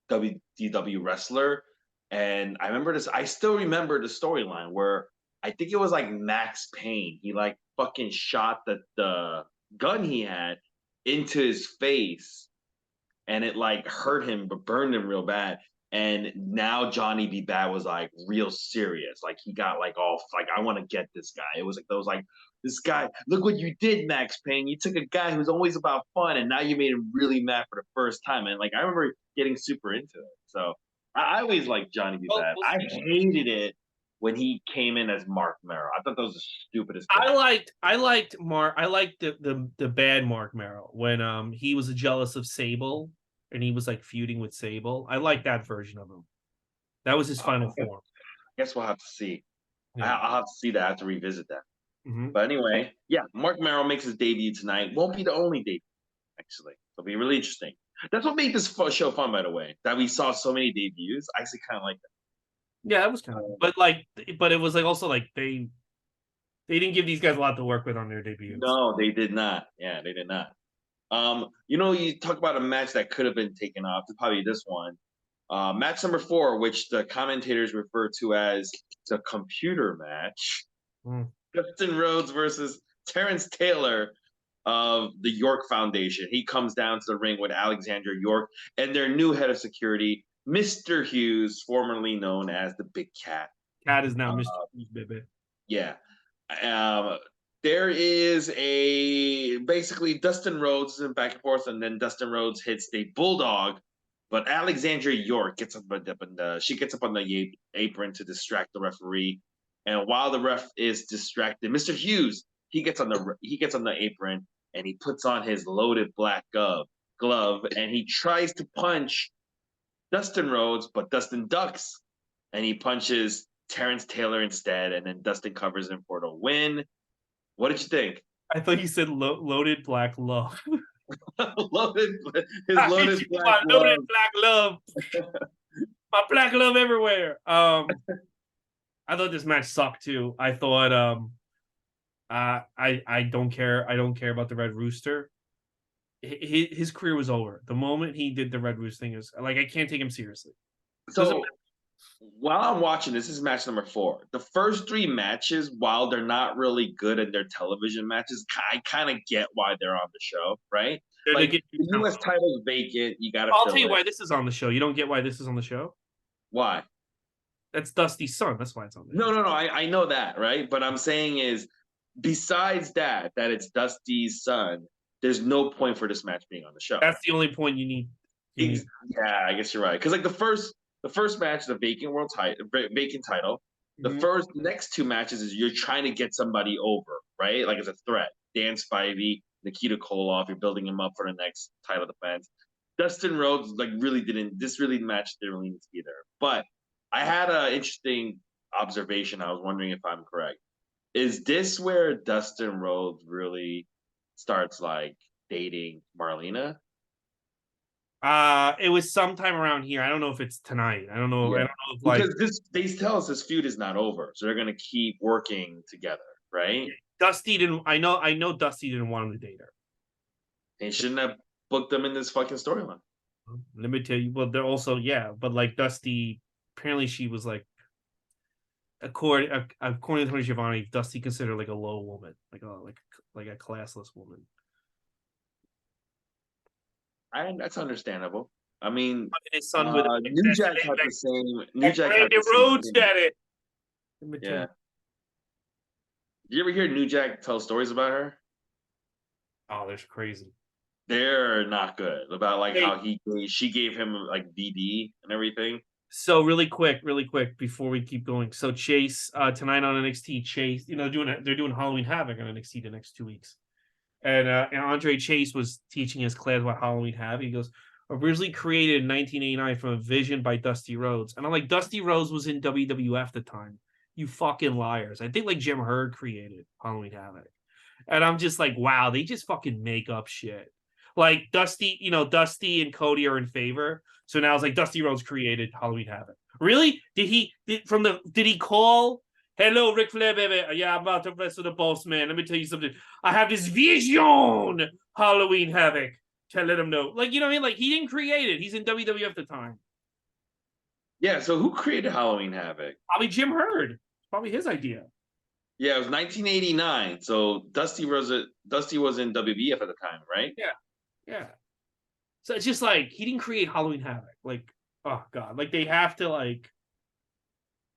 WDW wrestler, and I remember this. I still remember the storyline where I think it was like Max Payne. He like fucking shot the gun he had into his face, and it like hurt him but burned him real bad. And now Johnny B. Bad was like real serious. Like he got like all like I want to get this guy. It was like those like this guy. Look what you did, Max Payne. You took a guy who's always about fun, and now you made him really mad for the first time. And like I remember getting super into it. So I always liked Johnny B.
Well,
Bad.
we'll
I
see.
hated it when he came in as Mark Merrow. I thought that was the stupidest thing.
I liked the bad Mark Merrow when he was jealous of Sable and he was like feuding with Sable. I like that version of him. That was his final
I
form.
guess we'll have to see.
Yeah.
I'll have to see that. I have to revisit that.
Hmm.
But anyway, yeah, Mark Merrill makes his debut tonight. Won't be the only debut, actually. It'll be really interesting. That's what made this show fun, by the way. That we saw so many debuts. I actually kind of like
Yeah, that was kind of, but it was like also like they didn't give these guys a lot to work with on their debuts.
No, they did not. Yeah, they did not. You know, you talk about a match that could have been taken off. Probably this one. Match number 4, which the commentators refer to as the computer match.
Mm.
Dustin Rhodes versus Terrence Taylor of the York Foundation. He comes down to the ring with Alexandra York and their new head of security, Mr. Hughes, formerly known as the Big Cat.
Cat is now Mr. Hughes, baby.
Yeah. There is a basically Dustin Rhodes and back and forth, and then Dustin Rhodes hits the bulldog, but Alexandra York gets up on the apron to distract the referee. And while the ref is distracted, Mr. Hughes he gets on the apron and he puts on his loaded black glove. glove, and he tries to punch Dustin Rhodes, but Dustin ducks, and he punches Terrence Taylor instead, and then Dustin covers him for the win. What did you think?
I thought you said loaded black love.
Loaded, his loaded black
my
love.
loaded black love. My black love everywhere. I thought this match sucked too. I thought I don't care. I don't care about the Red Rooster. His career was over the moment he did the Red Rooster thing. Is like I can't take him seriously.
So while I'm watching this is match number 4. The first 3 matches, while they're not really good at their television matches, I kind of get why they're on the show, right? Like the U.S. title is vacant. You got to.
I'll tell you why this is on the show. You don't get why this is on the show?
Why?
That's Dusty's son. That's why it's on there.
No. I know that, right? But I'm saying is, besides that it's Dusty's son, there's no point for this match being on the show.
That's the only point you need.
Yeah, I guess you're right. Because like the first match, the vacant title. The next 2 matches is you're trying to get somebody over, right? Like it's a threat. Dan Spivey, Nikita Koloff, you're building him up for the next title defense. Dustin Rhodes really didn't need to be there. But I had an interesting observation. I was wondering if I'm correct. Is this where Dustin Rhodes really starts like dating Marlena?
It was sometime around here. I don't know if it's tonight. I don't know. Yeah. I don't know if
because they tell us this feud is not over, so they're gonna keep working together, right?
Dusty didn't. I know Dusty didn't want him to date her.
They shouldn't have booked them in this fucking storyline.
Let me tell you. Well, they're also but like Dusty, apparently she was like, according to Tony Schiavone, Dusty considered like a low woman, like a classless woman.
That's understandable. I mean,
his son with
New Jack had the same. New Jack
had the Rhodes did it.
Yeah. Did you ever hear New Jack tell stories about her?
Oh, that's crazy.
They're not good about like how she gave him like BD and everything.
So really quick before we keep going. So Chase tonight on NXT, Chase, they're doing Halloween Havoc on NXT the next 2 weeks. And Andre Chase was teaching his class about Halloween Havoc. He goes, originally created in 1989 from a vision by Dusty Rhodes. And I'm like, Dusty Rhodes was in WWF at the time. You fucking liars. I think like Jim Herd created Halloween Havoc. And I'm just like, wow, they just fucking make up shit. Like Dusty and Cody are in favor. So now it's like Dusty Rhodes created Halloween Havoc. Really? Did he call? Hello, Ric Flair, baby. Yeah, I'm about to wrestle the boss, man. Let me tell you something. I have this vision, Halloween Havoc. To let him know. Like, you know what I mean? Like, he didn't create it. He's in WWF at the time.
Yeah, so who created Halloween Havoc?
Probably Jim Herd. Probably his idea.
Yeah, it was 1989. So Dusty was in WWF at the time, right?
Yeah. So it's just like, he didn't create Halloween Havoc. Like, oh, God. Like, they have to, like...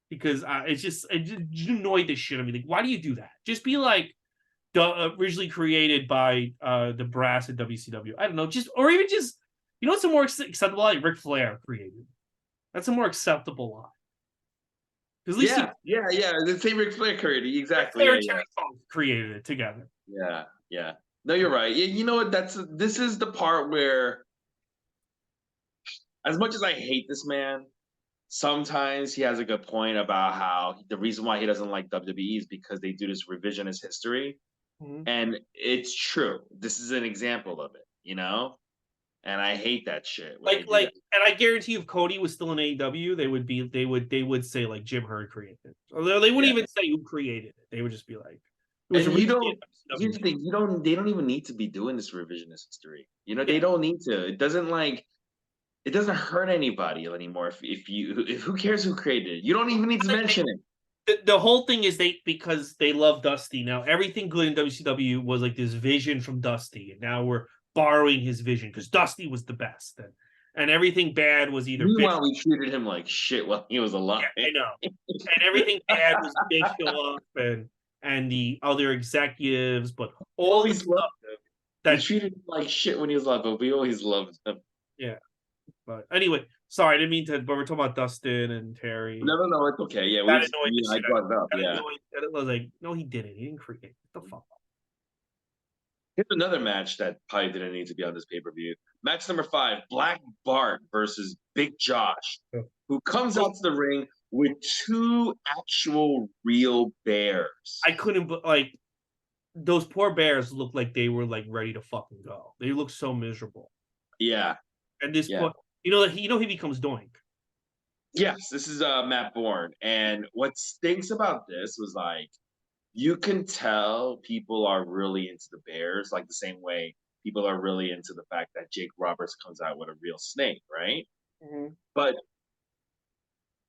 Because it just annoyed the shit out of me. Like, why do you do that? Just be like originally created by the brass at WCW. I don't know. Or even what's a more acceptable lie? Ric Flair created. That's a more acceptable lie. Because at least
yeah. The same Ric Flair created exactly.
Ric Flair created it together.
Yeah. No, you're right. You know what? This is the part where, as much as I hate this man, sometimes he has a good point about how the reason why he doesn't like WWE is because they do this revisionist history. Mm-hmm. And it's true. This is an example of it, And I hate that shit.
And I guarantee if Cody was still in AEW, they would say like Jim Herd created it. Although they wouldn't even say who created it. They would just be like,
here's the thing, they don't even need to be doing this revisionist history. They don't need to. It doesn't hurt anybody anymore. If who cares who created it? You don't even need to mention it.
The whole thing is because they love Dusty. Now everything good in WCW was like this vision from Dusty, and now we're borrowing his vision because Dusty was the best, and everything bad was either.
Meanwhile, we treated him like shit while he was alive.
Yeah, I know, and everything bad was Bischoff and the other executives, but all these stuff
that treated him like shit when he was alive, but we always loved him.
Yeah. But anyway, sorry, I didn't mean to. But we're talking about Dustin and Terry.
No, it's okay. Yeah, I brought it up. Yeah,
it was like, no, he didn't. He didn't create. What the fuck?
Here's another match that probably didn't need to be on this pay-per-view. Match number 5, Black Bart versus Big Josh,
Yeah.
who comes out to the ring with 2 actual real bears.
I couldn't, but like those poor bears looked like they were like ready to fucking go. They look so miserable.
Yeah,
At this
yeah.
point, he becomes Doink.
Yes, this is Matt Bourne, and what stinks about this was like you can tell people are really into the Bears, like the same way people are really into the fact that Jake Roberts comes out with a real snake, right?
Mhm.
But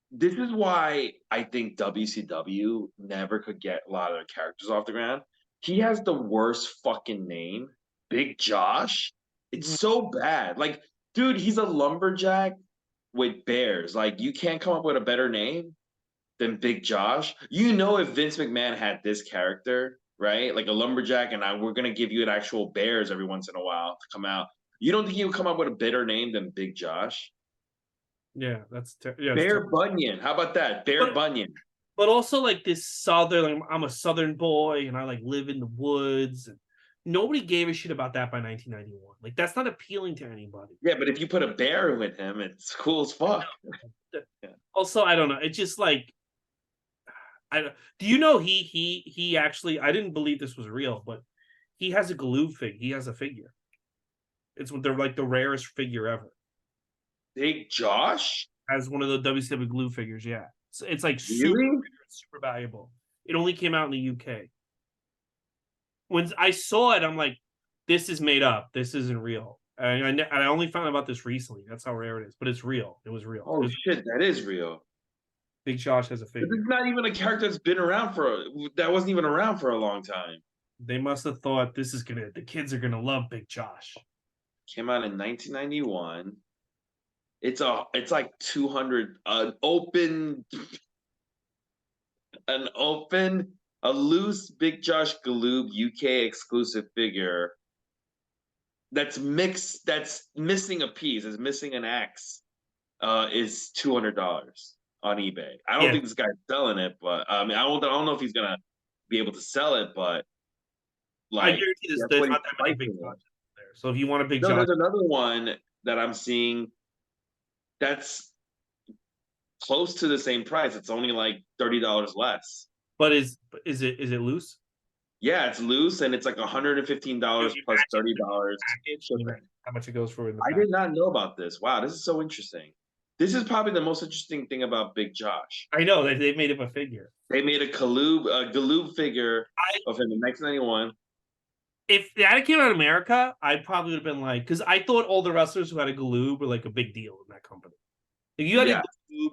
this is why I think WCW never could get a lot of their characters off the ground. He has the worst fucking name, Big Josh. It's
Mhm.
so bad. Like, dude, he's a lumberjack with bears. Like, you can't come up with a better name than Big Josh. You know, if Vince McMahon had this character, right? Like a lumberjack, and we're gonna give you an actual bears every once in a while to come out. You don't think he would come up with a better name than Big Josh?
Yeah, it's
Bear Bunyan. How about that? Bear
but
Bunyan.
but also like this southern. Like, I'm a southern boy, and I like live in the woods. And nobody gave a shit about that by 1991. Like that's not appealing to anybody.
Yeah, but if you put a bear with him, it's cool as fuck. Yeah.
Also, I don't know. It's just like do you know he actually I didn't believe this was real, but he has a Galoob fig. He has a figure. It's they're like the rarest figure ever.
Big Josh?
Has one of the WCW glue figures, yeah. It's like
Really?
super valuable. It only came out in the UK. When I saw it, I'm like, this is made up. This isn't real. And I only found out about this recently. That's how rare it is, but it's real. It was real.
Oh shit, that is real.
Big Josh has a
But this
figure.
is not even a character that's been around that wasn't even around for a long time.
They must have thought the kids are gonna love Big Josh.
Came out in 1991. It's like 200 an open a loose Big Josh Galoob UK exclusive figure that's mixed that's missing a piece, is missing an X, is $200 on eBay. I don't
Yeah,
think this guy's selling it, but I mean I don't know if he's gonna be able to sell it, but
I
like
guarantee
that's
there's
what he's
not that many Big
pricing it.
Joshes there. So if you want a Big
No,
Josh,
there's another one that I'm seeing that's close to the same price. It's only like $30 less.
but is it loose?
Yeah, it's loose and it's like $115
You
plus
match it with
$30
the package,
shipping.
how much it goes for in the
I
pack.
did not know about this. Wow, this is so interesting. This is probably the most interesting thing about Big Josh.
I know they made him a figure.
They made a Galoob figure
I
of him in 1991.
If that had came out in America, I probably would have been like, because I thought all the wrestlers who had a Galoob were like a big deal in that company. If you had a
Yeah,
Galoob,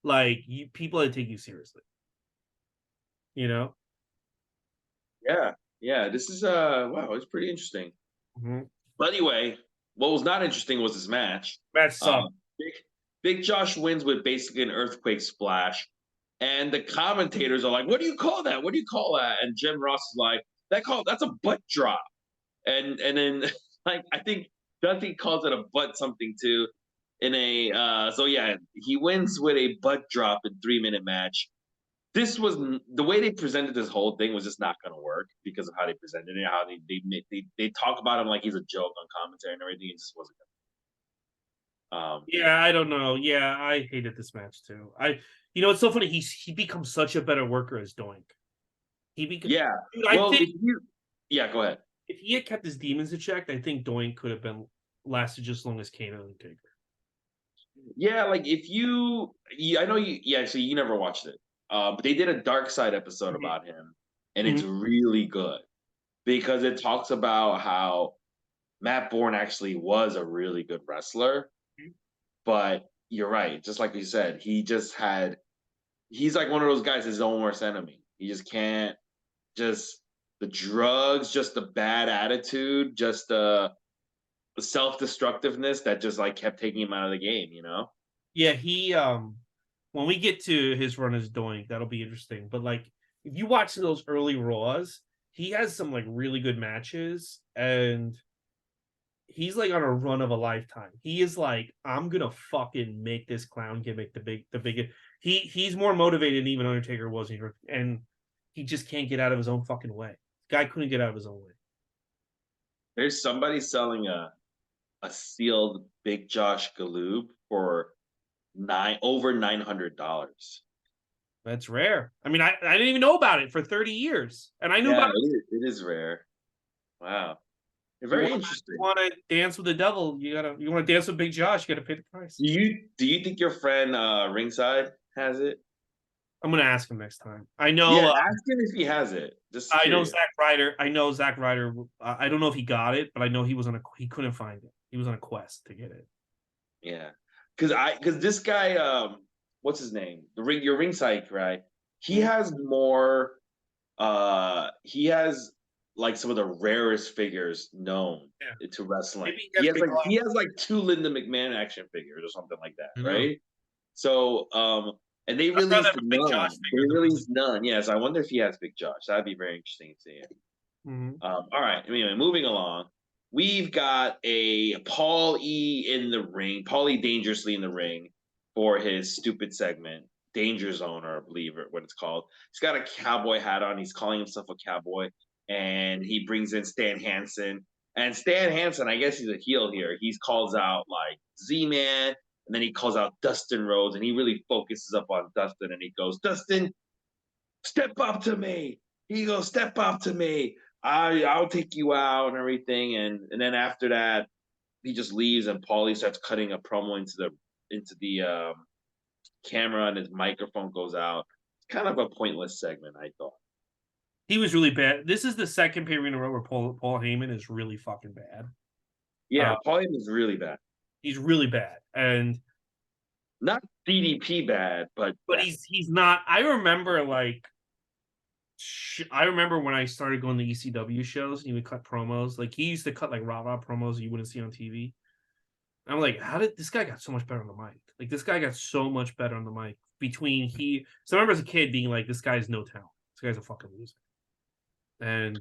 like people had to take you seriously. You know?
yeah, yeah. This is wow, it's pretty interesting.
Mm-hmm.
But anyway, what was not interesting was this match.
Match
Um,
sucked.
Big Josh wins with basically an earthquake splash. And the commentators are like, "What do you call that? What do you call that?" And Jim Ross is like, That's a butt drop." And then like I think Dusty calls it a butt something too. In a so yeah, he wins with a butt drop in 3 minute match. The way they presented this whole thing was just not going to work because of how they presented it, how they talk about him like he's a joke on commentary and everything. It just wasn't.
Yeah, I don't know. Yeah, I hated this match too. It's so funny. He becomes such a better worker as Doink.
Yeah.
Dude, I
Well,
think
yeah, go ahead.
if he had kept his demons in check, I think Doink could have been lasted just as long as Kane and Undertaker.
Yeah, like if I know so you never watched it. But they did a Dark Side episode
Mhm.
about him, and it's
Mhm.
really good because it talks about how Matt Bourne actually was a really good wrestler, but you're right, just like you said, he's like one of those guys, his own worst enemy. He just can't just the drugs, just the bad attitude, just the self-destructiveness that just like kept taking him out of the game, you know?
Yeah, he when we get to his run as Doink, that'll be interesting. But like if you watch those early Raws, he has some like really good matches and he's like on a run of a lifetime. He is like, I'm gonna fucking make this clown gimmick the biggest. He's more motivated than even Undertaker was, and he just can't get out of his own fucking way. Guy couldn't get out of his own way.
There's somebody selling a sealed Big Josh Galoob for over $900.
That's rare. I mean, I didn't even know about it for 30 years, and I knew
Yeah,
about
it is rare. Wow.
you
Very
want
interesting.
to dance with the devil, you want to dance with Big Josh, you got to pay the price.
Do you think your friend ringside has it?
I'm gonna ask him next time.
Yeah, ask him if he has it. Just
I know
curious.
Zack Ryder. I know Zack Ryder. I don't know if he got it, but I know he couldn't find it. He was on a quest to get it.
Yeah. Cause this guy, what's his name? Your ringside guy, he
Mhm.
has more he has like some of the rarest figures known
Yeah,
to wrestling.
maybe he
He
has
has
big
like he
glasses.
has like two Linda McMahon action figures or something like that,
I know.
right? So and they
I'd rather
released
have a Big Josh
none. They
figure than
released none. Yes, I wonder if he has Big Josh. That'd be very interesting to see.
Mhm.
All right. Anyway, moving along. We've got a Paul E in the ring, Paul E dangerously in the ring for his stupid segment, Danger Zone, or I believe what it's called. He's got a cowboy hat on. He's calling himself a cowboy, and he brings in Stan Hansen. And Stan Hansen, I guess he's a heel here. He calls out like Z-Man, and then he calls out Dustin Rhodes, and he really focuses up on Dustin, and he goes, Dustin, step up to me. He goes, step up to me. I'll take you out and everything. And then after that, he just leaves and Paulie starts cutting a promo into the camera and his microphone goes out. It's kind of a pointless segment, I thought.
He was really bad. This is the second pay in a row where Paul Heyman is really fucking bad.
Yeah,
Uh,
Paulie was really bad.
he's really bad, and
Not DDP bad, but
but
bad.
he's not. I remember when I started going to ECW shows, and he would cut promos. Like he used to cut like rah promos you wouldn't see on TV. I'm like, how did this guy got so much better on the mic? Like this guy got so much better on the mic between he. So I remember as a kid being like, this guy's no talent. This guy's a fucking loser. And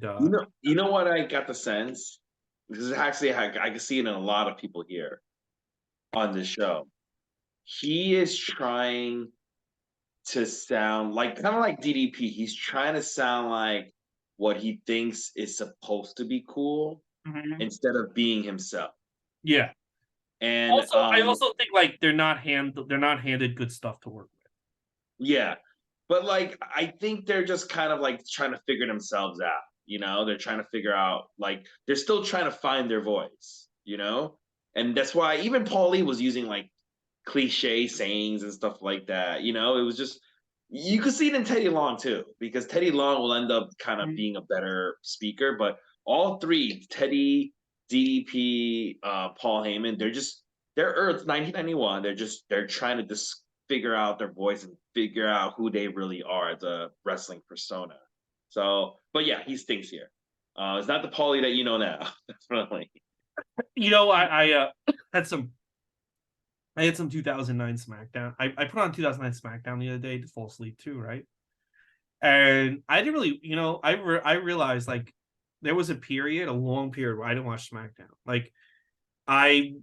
You know what I got the sense? Because actually I can see it in a lot of people here on this show. He is trying to sound like kind of like DDP. He's trying to sound like what he thinks is supposed to be cool
Mhm.
instead of being himself.
Yeah.
And
Also, I also think like they're not handed good stuff to work with.
yeah, but like I think they're just kind of like trying to figure themselves out. They're trying to figure out like they're still trying to find their voice. And that's why even Paulie was using like cliche sayings and stuff like that. It was just you could see it in Teddy Long too, because Teddy Long will end up kind of
Mhm.
being a better speaker. But all three, Teddy, DDP, Paul Heyman, they're Earth 1991. They're trying to just figure out their voice and figure out who they really are as a wrestling persona. So, but yeah, he stinks here. It's not the Paulie that you know now, definitely.
Had some I had some 2009 SmackDown. I put on 2009 SmackDown the other day to fall asleep too, right? And I didn't really, I realized like there was a long period where I didn't watch SmackDown. Like I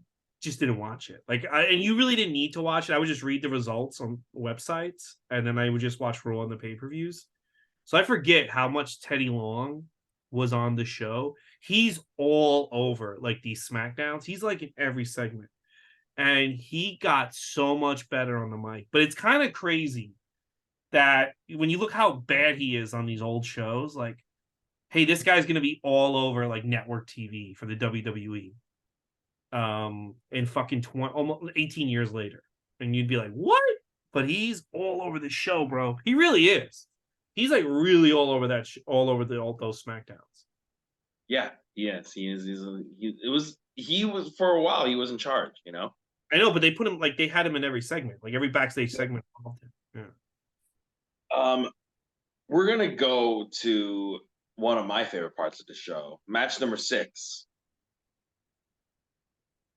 just didn't watch it. And you really didn't need to watch it. I would just read the results on websites, and then I would just watch Raw on the pay per views. So I forget how much Teddy Long was on the show. He's all over like these SmackDowns. He's like in every segment, and he got so much better on the mic. But it's kind of crazy that when you look how bad he is on these old shows, like, hey, this guy's going to be all over like network TV for the WWE in fucking 20, almost 18 years later. And you'd be like, what? But he's all over the show, bro. He really is. He's like really all over all over all those SmackDowns.
Yeah, yes, he is. He was for a while. He was in charge.
I know, but they put him like they had him in every segment, like every backstage segment involved him. Yeah.
Um, we're gonna go to one of my favorite parts of the show, match number 6,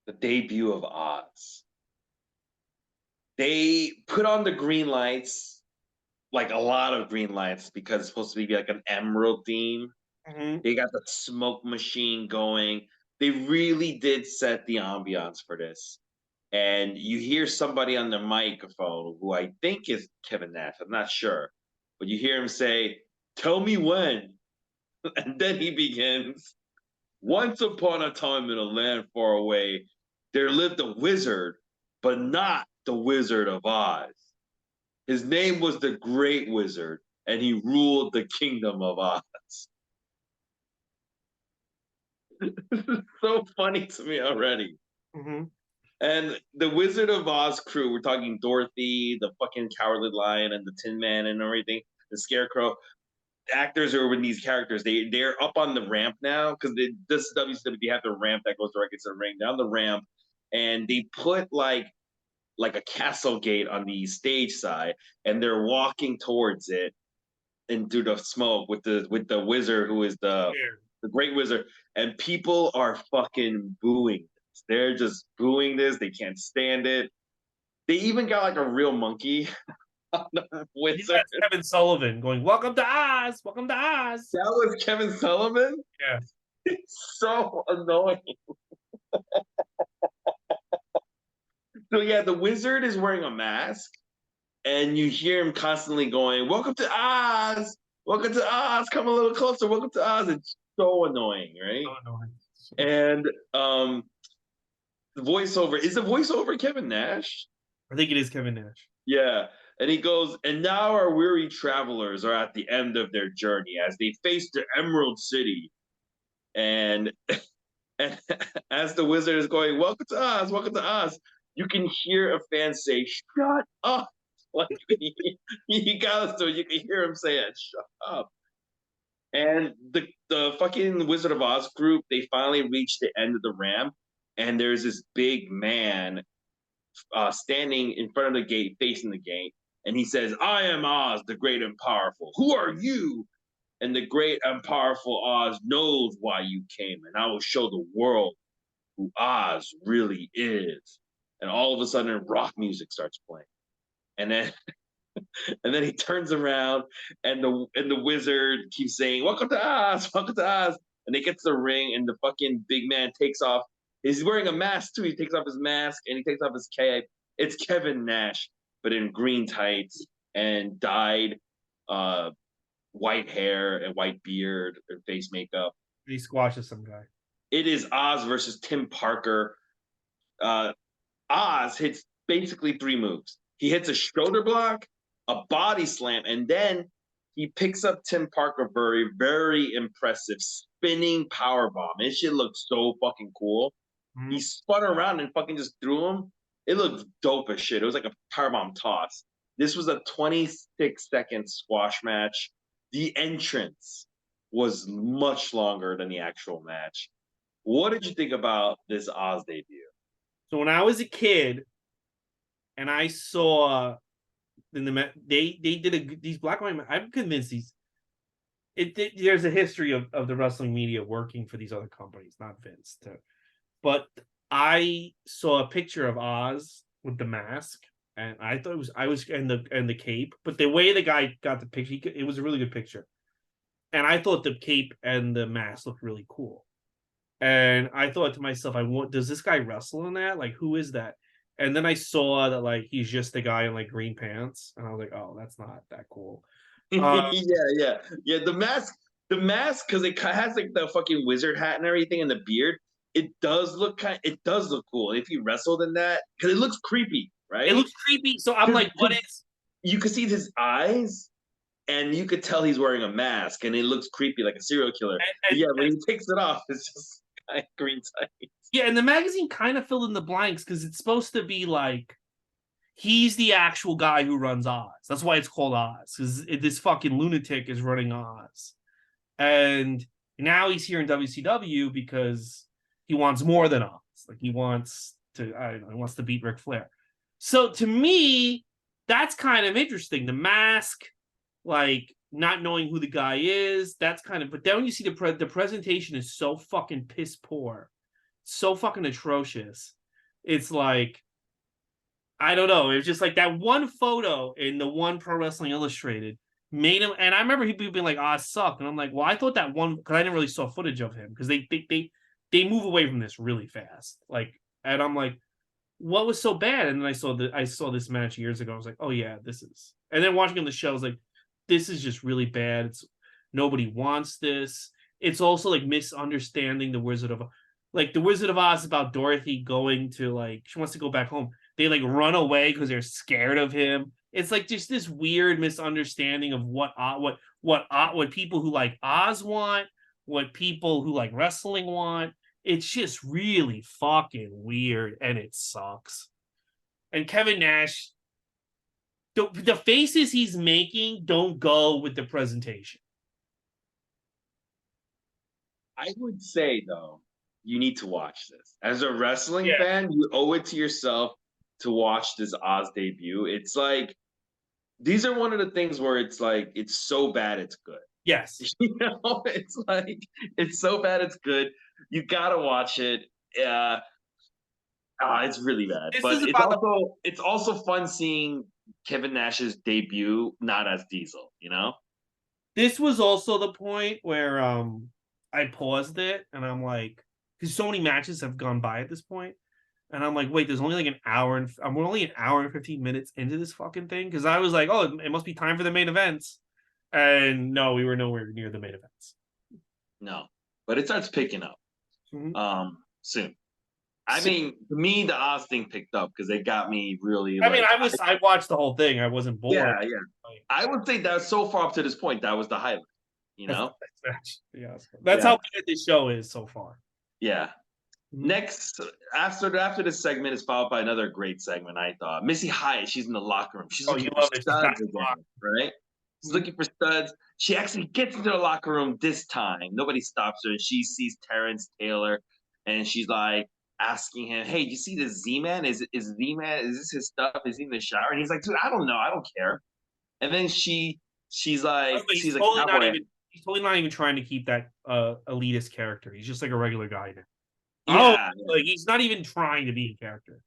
the debut of Oz. They put on the green lights, like a lot of green lights, because it's supposed to be like an emerald theme.
Mm-hmm.
They got the smoke machine going. They really did set the ambiance for this. And you hear somebody on the microphone who I think is Kevin Nash. I'm not sure. But you hear him say, "Tell me when." And then he begins, "Once upon a time in a land far away, there lived a wizard, but not the Wizard of Oz. His name was the Great Wizard, and he ruled the Kingdom of Oz. This is so funny to me already.
Mm-hmm.
And the Wizard of Oz crew, we're talking Dorothy, the fucking Cowardly Lion, and the Tin Man, and everything, the Scarecrow. Actors are with these characters. They're up on the ramp now because this is WCW. They have the ramp that goes directly to the ring. Down the ramp, and they put like a castle gate on the stage side, and they're walking towards it and through the smoke with the wizard who is the Great Wizard, and people are fucking booing this. They're just booing this. They can't stand it. They even got like a real monkey on the wizard.
That's Kevin Sullivan going, "Welcome to Oz, welcome to Oz."
That was Kevin Sullivan.
Yeah,
it's so annoying. So yeah, the wizard is wearing a mask, and you hear him constantly going, "Welcome to Oz, welcome to Oz, come a little closer, welcome to Oz." It's so annoying, right?
so annoying.
And the voiceover Kevin Nash?
I think it is Kevin Nash.
Yeah. And he goes, "And now our weary travelers are at the end of their journey as they face the Emerald City." And, and as the wizard is going, "Welcome to Oz, welcome to Oz," you can hear a fan say, "Shut up." Like he got so you can hear him say it, "Shut up." And the fucking Wizard of Oz group, they finally reach the end of the ramp, and there's this big man standing in front of the gate, facing the gate, and he says, "I am Oz, the great and powerful. Who are you?" And the great and powerful Oz knows why you came, and I will show the world who Oz really is. And all of a sudden, rock music starts playing, and then he turns around, and the wizard keeps saying, "Welcome to Oz, welcome to Oz." And they get to the ring, and the fucking big man takes off. He's wearing a mask too. He takes off his mask and he takes off his cape. It's Kevin Nash, but in green tights and dyed white hair and white beard and face makeup.
He squashes some guy.
It is Oz versus Tim Parker. Oz hits basically 3 moves. He hits a shoulder block, a body slam, and then he picks up Tim Parker very, very impressive spinning power bomb. This shit looks so fucking cool. Mm-hmm. He spun around and fucking just threw him. It looked dope as shit. It was like a powerbomb toss. This was a 26-second squash match. The entrance was much longer than the actual match. What did you think about this Oz debut?
So when I was a kid, and I saw they did these black and white. I'm convinced there's a history of the wrestling media working for these other companies, not Vince, too. But I saw a picture of Oz with the mask, and I thought I was and the cape. But the way the guy got the picture, it was a really good picture. And I thought the cape and the mask looked really cool. And I thought to myself, does this guy wrestle in that? Like, who is that? And then I saw that like he's just the guy in like green pants, and I was like, oh, that's not that cool.
Yeah. The mask, because it has like the fucking wizard hat and everything, and the beard. It does look cool. If he wrestled in that, because it looks creepy, right?
It looks creepy. So I'm like, what is?
You could see his eyes, and you could tell he's wearing a mask, and it looks creepy like a serial killer. When he takes it off, it's just green tights.
Yeah, and the magazine kind of filled in the blanks because it's supposed to be like he's the actual guy who runs Oz. That's why it's called Oz, because this fucking lunatic is running Oz. And now he's here in WCW because he wants more than Oz. Like he wants to beat Ric Flair. So to me, that's kind of interesting. The mask, like not knowing who the guy is, that's kind of. But then when you see the presentation is so fucking piss poor, so fucking atrocious. It's like, I don't know. It was just like that one photo in the one Pro Wrestling Illustrated made him. And I remember people being like, "Ah, suck," and I'm like, well, I thought that one because I never really saw footage of him because they move away from this really fast. Like, and I'm like, what was so bad? And then I saw this match years ago. I was like, oh yeah, this is. And then watching on the show, I was like, this is just really bad. Nobody wants this. It's also like misunderstanding the Wizard of. like the Wizard of Oz is about Dorothy going to like she wants to go back home. They like run away because they're scared of him. It's like just this weird misunderstanding of what people who like Oz want, what people who like wrestling want. It's just really fucking weird and it sucks. And Kevin Nash, the faces he's making don't go with the presentation.
I would say though, you need to watch this. As a wrestling
Yeah.
fan, you owe it to yourself to watch this Oz debut. It's like these are one of the things where it's like it's so bad it's good.
Yes.
You know, it's like it's so bad it's good. You gotta watch it. It's really bad.
This
But
is about
it's also fun seeing Kevin Nash's debut not as Diesel, you know?
this was also the point where I paused it and I'm like, because so many matches have gone by at this point, and I'm like, wait, there's only like an hour and we're only an hour and 15 minutes into this fucking thing because I was like, oh, it must be time for the main events, and no, we were nowhere near the main events.
No. But it starts picking up soon. I
So,
mean, to me, the Oz thing picked up because they got me really.
I mean, I watched the whole thing. I wasn't bored.
Yeah, yeah. I would say that so far up to this point, that was the highlight. You
That's the
know?
best match. Yeah, that's how good this show is so far.
Yeah. Next, after this segment is followed by another great segment. I thought Missy Hyatt, she's in the locker room. She's looking for studs again, right? She's looking for studs. She actually gets into the locker room this time. Nobody stops her. She sees Terrence Taylor, and she's like asking him, "Hey, do you see this Z-Man? Is Z-Man? Is this his stuff? Is he in the shower?" And he's like, "Dude, I don't know. I don't care." And then she's like,
He's
she's a
totally
cowboy.
he's totally not even trying to keep that elitist character. He's just like a regular guy now.
Yeah,
Like he's not even trying to be a character.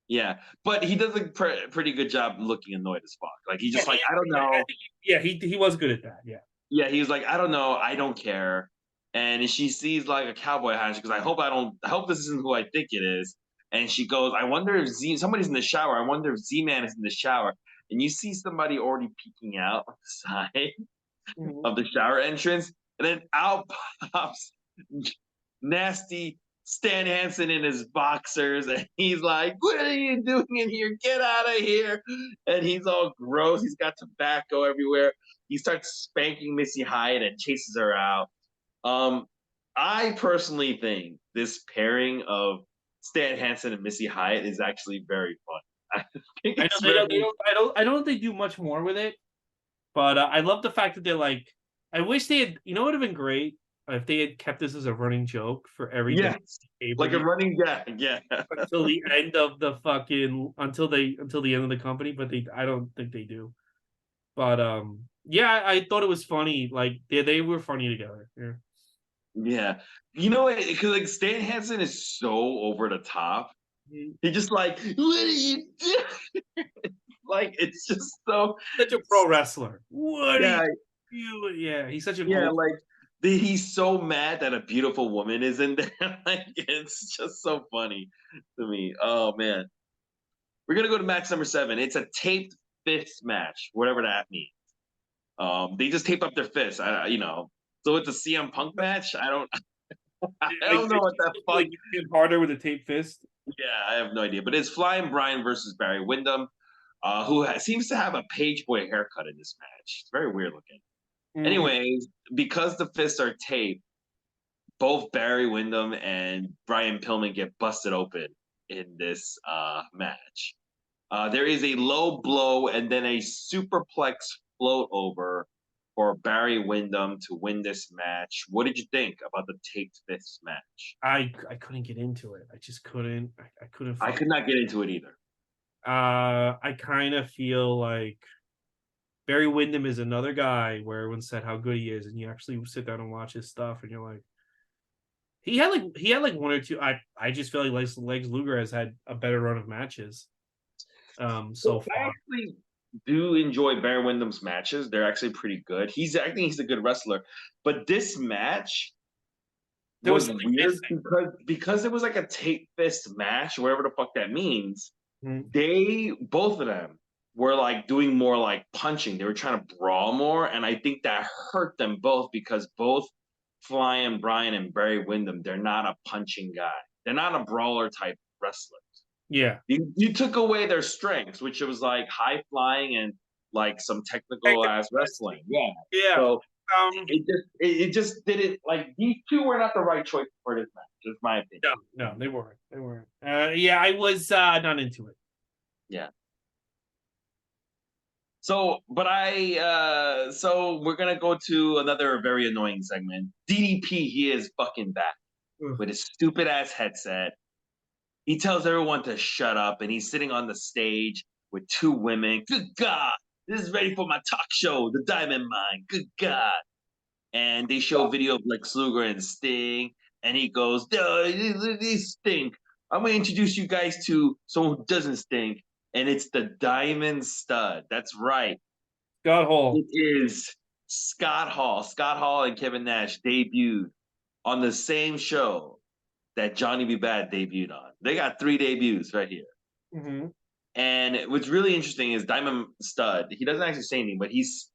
yeah, but he does a pretty good job looking annoyed as fuck. Like he's just like, I don't know.
He was good at that. Yeah.
Yeah, he was like, I don't know, I don't care. And she sees like a cowboy hat. She goes, I hope this isn't who I think it is. And she goes, I wonder if somebody's in the shower. I wonder if Z-Man is in the shower. And you see somebody already peeking out on the side of the shower entrance, and then out pops nasty Stan Hansen in his boxers, and he's like, "What are you doing in here? Get out of here!" And he's all gross. He's got tobacco everywhere. He starts spanking Missy Hyatt and chases her out. I personally think this pairing of Stan Hansen and Missy Hyatt is actually very fun. I think it's
I don't think they do much more with it, but I love the fact that they're like. I wish they had. You know, what would have been great if they had kept this as a running joke for every
like a running gag, yeah.
until the end of the fucking until the end of the company, but I don't think they do. But yeah, I thought it was funny. Like they were funny together. Yeah.
Yeah. You know, because like Stan Hansen is so over the top. He just like, what are you doing? Like it's just so
such a pro wrestler. What
yeah.
Yeah, he's such a
like he's so mad that a beautiful woman is in there. Like it's just so funny to me. Oh man. We're gonna go to match number 7. It's a taped fist match, whatever that means. They just tape up their fists. So it's a CM Punk match. I don't know what that fuck.
Like harder with a taped fist.
Yeah, I have no idea. But it's Flying Brian versus Barry Windham, who seems to have a page boy haircut in this match. It's very weird looking. Anyways, because the fists are taped, both Barry Windham and Brian Pillman get busted open in this match. There is a low blow and then a superplex float over for Barry Windham to win this match. What did you think about the taped fist match?
I couldn't get into it. I just couldn't. I couldn't.
I could not get into it either.
I kind of feel like Barry Windham is another guy where everyone said how good he is, and you actually sit down and watch his stuff, and you're like, he had like one or two. I just feel like Lex Luger has had a better run of matches. So far.
I actually do enjoy Barry Windham's matches. They're actually pretty good. I think he's a good wrestler. But this match was weird because it was like a tape fist match, whatever the fuck that means. They both of them were like doing more like punching. They were trying to brawl more, and I think that hurt them both because both Flying Brian and Barry Windham, they're not a punching guy. They're not a brawler type wrestler.
Yeah.
You took away their strengths, which was like high flying and like some technical ass wrestling. Yeah.
Yeah.
So it just didn't like these two were not the right choice for this match. That's my opinion.
No, they weren't. They weren't. Yeah, I was not into it.
Yeah. So, but so we're gonna go to another very annoying segment. DDP, he is fucking back with his stupid ass headset. He tells everyone to shut up, and he's sitting on the stage with two women. Good God, this is ready for my talk show, The Diamond Mine. Good God. And they show video of Lex Luger and Sting, and he goes, these stink. I'm going to introduce you guys to someone who doesn't stink, and it's the Diamond Stud. That's right.
Scott Hall.
It is Scott Hall. Scott Hall and Kevin Nash debuted on the same show that Johnny B. Bad debuted on. They got 3 debuts right here.
Mm-hmm.
And what's really interesting is Diamond Stud, he doesn't actually say anything, but he's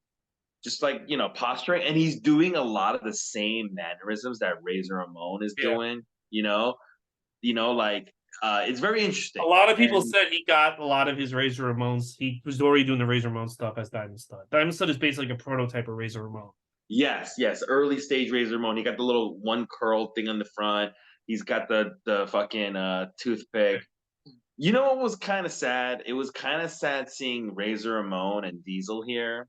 just like, posturing, and he's doing a lot of the same mannerisms that Razor Ramon is doing, like, it's very interesting.
A lot of people said he got a lot of his Razor Ramones. He was already doing the Razor Ramon stuff as Diamond Stud. Diamond Stud is basically like a prototype of Razor Ramon.
Yes, early stage Razor Ramon. He got the little one curl thing on the front. He's got the fucking toothpick. You know what was kind of sad? It was kind of sad seeing Razor Ramon and Diesel here.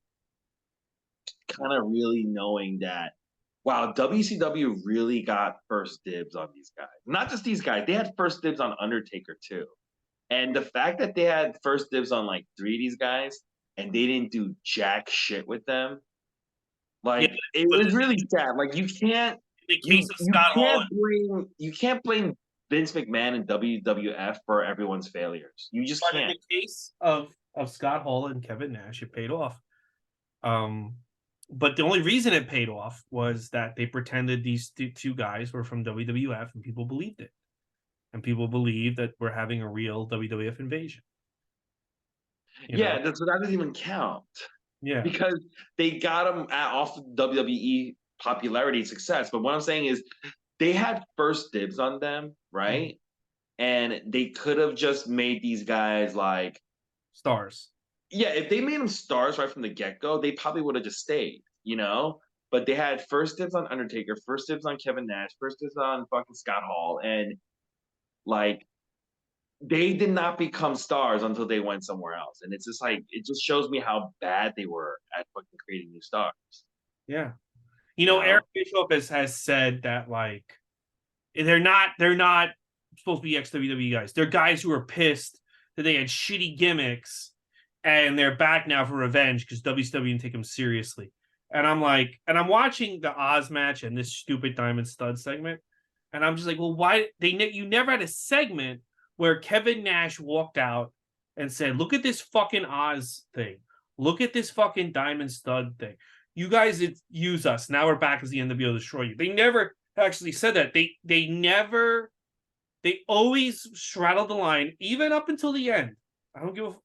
Kind of really knowing that, wow, WCW really got first dibs on these guys. Not just these guys, they had first dibs on Undertaker too. And the fact that they had first dibs on like 3 of these guys and they didn't do jack shit with them, like it was really sad. Like you can't,
in the case of Scott Hall,
you can't blame Vince McMahon and WWF for everyone's failures. You just can't.
In the case of Scott Hall and Kevin Nash, it paid off. But the only reason it paid off was that they pretended these two guys were from WWF, and people believed it. And people believed that we're having a real WWF invasion.
That doesn't even count.
Yeah,
because they got them off of WWE popularity and success. But what I'm saying is they had first dibs on them, right? And they could have just made these guys like
stars.
Yeah, if they made them stars right from the get-go, they probably would have just stayed, But they had first dibs on Undertaker, first dibs on Kevin Nash, first dibs on fucking Scott Hall, and like they did not become stars until they went somewhere else. And it's just like, it just shows me how bad they were at fucking creating new stars.
Yeah. Eric Bischoff has said that like they're not supposed to be ex-WWE guys. They're guys who are pissed that they had shitty gimmicks and they're back now for revenge because WCW didn't take them seriously. And I'm like, I'm watching the Oz match and this stupid Diamond Stud segment. And I'm just like, well, why you never had a segment where Kevin Nash walked out and said, look at this fucking Oz thing. Look at this fucking Diamond Stud thing. You guys use us. Now we're back as the NWO to destroy you. They never actually said that. They always straddled the line, even up until the end.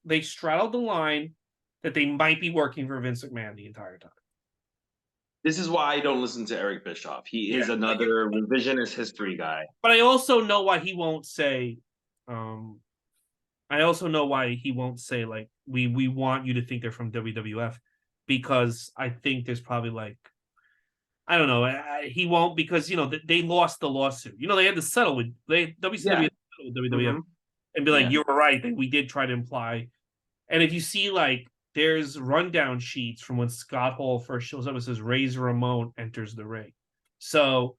They straddled the line that they might be working for Vince McMahon the entire time.
This is why I don't listen to Eric Bischoff. He is another revisionist history guy.
But I also know why he won't say, like, we want you to think they're from WWF, because I think there's probably like, I don't know, he won't, because they lost the lawsuit. They had to settle with WCW with WWF and be like, you were right, that we did try to imply. And if you see like there's rundown sheets from when Scott Hall first shows up, it says Razor Ramon enters the ring. So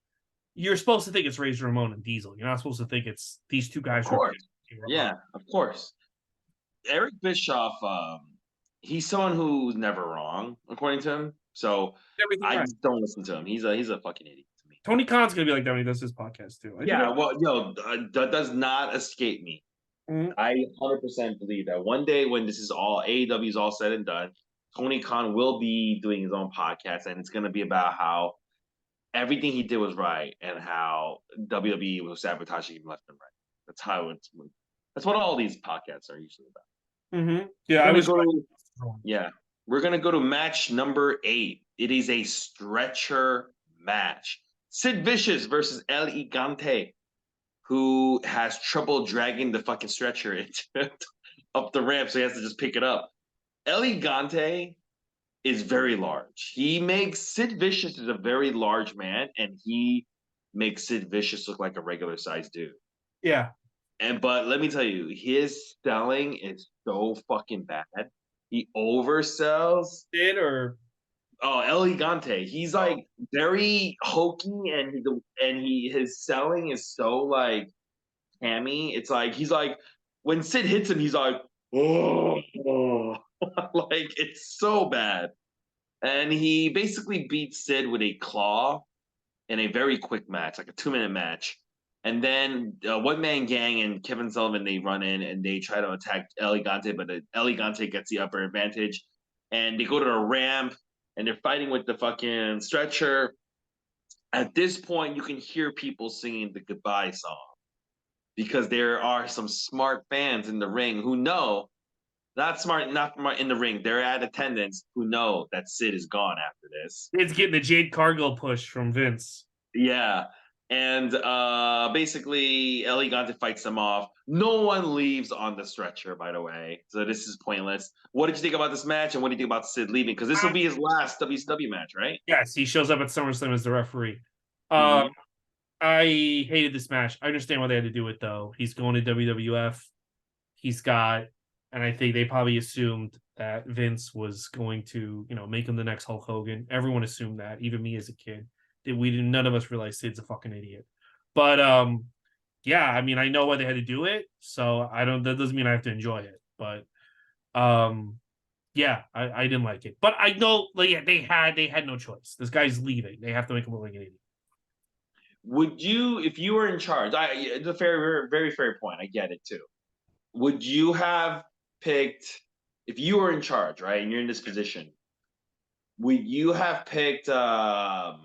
you're supposed to think it's Razor Ramon and Diesel. You're not supposed to think it's these two guys.
Of course. Yeah, of course. Eric Bischoff, he's someone who's never wrong, according to him. So I just don't listen to him. He's a fucking idiot to me.
Tony Khan's gonna be like that when he does his podcast too.
That does not escape me. Mm-hmm. I 100% believe that one day when this is all AEW is all said and done, Tony Khan will be doing his own podcast, and it's going to be about how everything he did was right and how WWE was sabotaging him left and right. That's what all these podcasts are usually about.
Mm-hmm. Yeah,
we're going to go to match number 8. It is a stretcher match. Sid Vicious versus El Gigante, who has trouble dragging the fucking stretcher up the ramp, so he has to just pick it up. El Gigante is very large. He makes Sid Vicious is a very large man, and he makes Sid Vicious look like a regular sized dude.
Yeah.
But let me tell you, his selling is so fucking bad. He oversells.
Did or
Oh, El Gigante. He's like very hokey, and his selling is so like hammy. It's like he's like when Sid hits him, he's like, oh, like it's so bad. And he basically beats Sid with a claw in a very quick match, like a 2-minute match. And then One Man Gang and Kevin Sullivan, they run in and they try to attack El Gigante, but El Gigante gets the upper advantage. And they go to a ramp and they're fighting with the fucking stretcher. At this point, you can hear people singing the goodbye song because there are some smart fans in the ring who know, not smart in the ring, they're at attendance, who know that Sid is gone after this.
It's getting the Jade Cargill push from Vince.
Yeah. And basically, El Gigante fights them off. No one leaves on the stretcher, by the way. So this is pointless. What did you think about this match, and what do you think about Sid leaving? Because this will be his last WCW match, right?
Yes, he shows up at SummerSlam as the referee.
Mhm.
I hated this match. I understand why they had to do it, though. He's going to WWF. He's got, and I think they probably assumed that Vince was going to, make him the next Hulk Hogan. Everyone assumed that, even me as a kid. None of us realized Sid's a fucking idiot. But yeah, I mean, I know why they had to do it, so that doesn't mean I have to enjoy it. But yeah, I didn't like it. But I know, like, they had no choice. This guy's leaving. They have to make him look like an idiot.
Would you, if you were in charge, it's a very, very fair point. I get it too. Would you have picked, if you were in charge, right, and you're in this position, would you have picked
El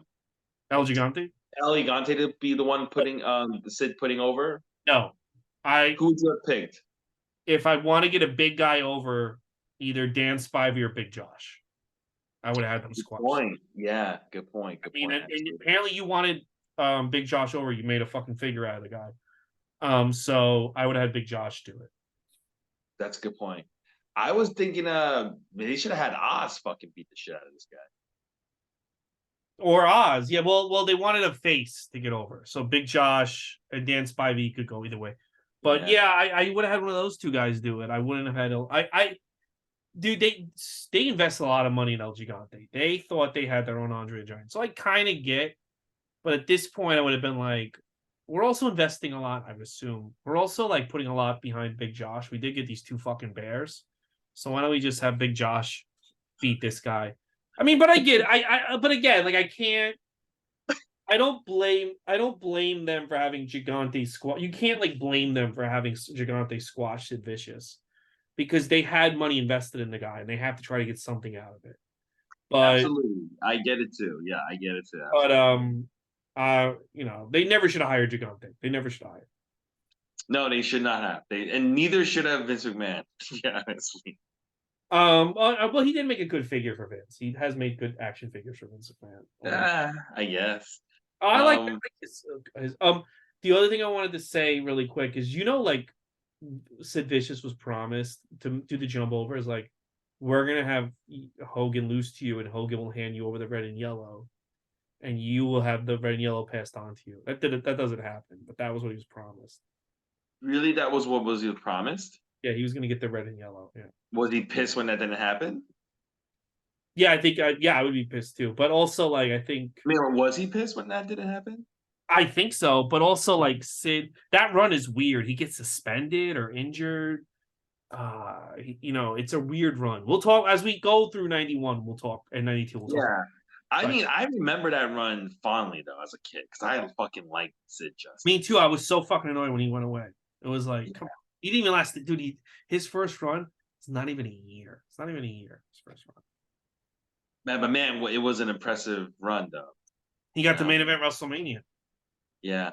Gigante?
El Gigante to be the one putting Sid putting over?
No.
Who would you have picked?
If I want to get a big guy over, either Dan Spivey or Big Josh, I would have had them squash.
Good point. Yeah, good point. Good point.
And apparently you wanted Big Josh over. You made a fucking figure out of the guy. So I would have had Big Josh do it.
That's a good point. I was thinking they should have had Oz fucking beat the shit out of this guy.
Or Oz. Yeah, well, they wanted a face to get over. So Big Josh and Dan Spivey could go either way. But yeah, I would have had one of those two guys do it. I wouldn't have had dude, they invested a lot of money in El Gigante. They thought they had their own Andre the Giant. So I kind of get, but at this point I would have been like, we're also investing a lot, I would assume. We're also like putting a lot behind Big Josh. We did get these two fucking bears. So why don't we just have Big Josh beat this guy? I mean, but I get but again, like I don't blame them for having Gigante squash. You can't like blame them for having Gigante squash Sid Vicious because they had money invested in the guy and they have to try to get something out of it. But
absolutely, I get it too. Yeah, I get it too.
But they never should have hired Gigante. They never should have hired.
No, they should not have. And neither should have Vince McMahon. Yeah, honestly.
Well, he did make a good figure for Vince. He has made good action figures for Vince McMahon.
I guess.
I like his. The other thing I wanted to say really quick is, like, Sid Vicious was promised to do the jump over is like, we're gonna have Hogan lose to you, and Hogan will hand you over the red and yellow, and you will have the red and yellow passed on to you. That doesn't happen, but that was what he was promised.
Really, that was what was he promised?
Yeah, he was gonna get the red and yellow. Yeah.
Was he pissed when that didn't happen?
Yeah, I think. I would be pissed too. But also, like, I think.
I mean, was he pissed when that didn't happen?
I think so. But also, like, Sid, that run is weird. He gets suspended or injured. It's a weird run. We'll talk as we go through 91. We'll talk, and 92. We'll talk.
Yeah. I mean, I remember that run fondly though as a kid because I fucking liked Sid Justice.
Me too. I was so fucking annoyed when he went away. It was like, come on. He didn't even last. Dude, his first run. It's not even a year. It's not even a year. His first run.
Man, it was an impressive run though.
He got the main event WrestleMania.
Yeah.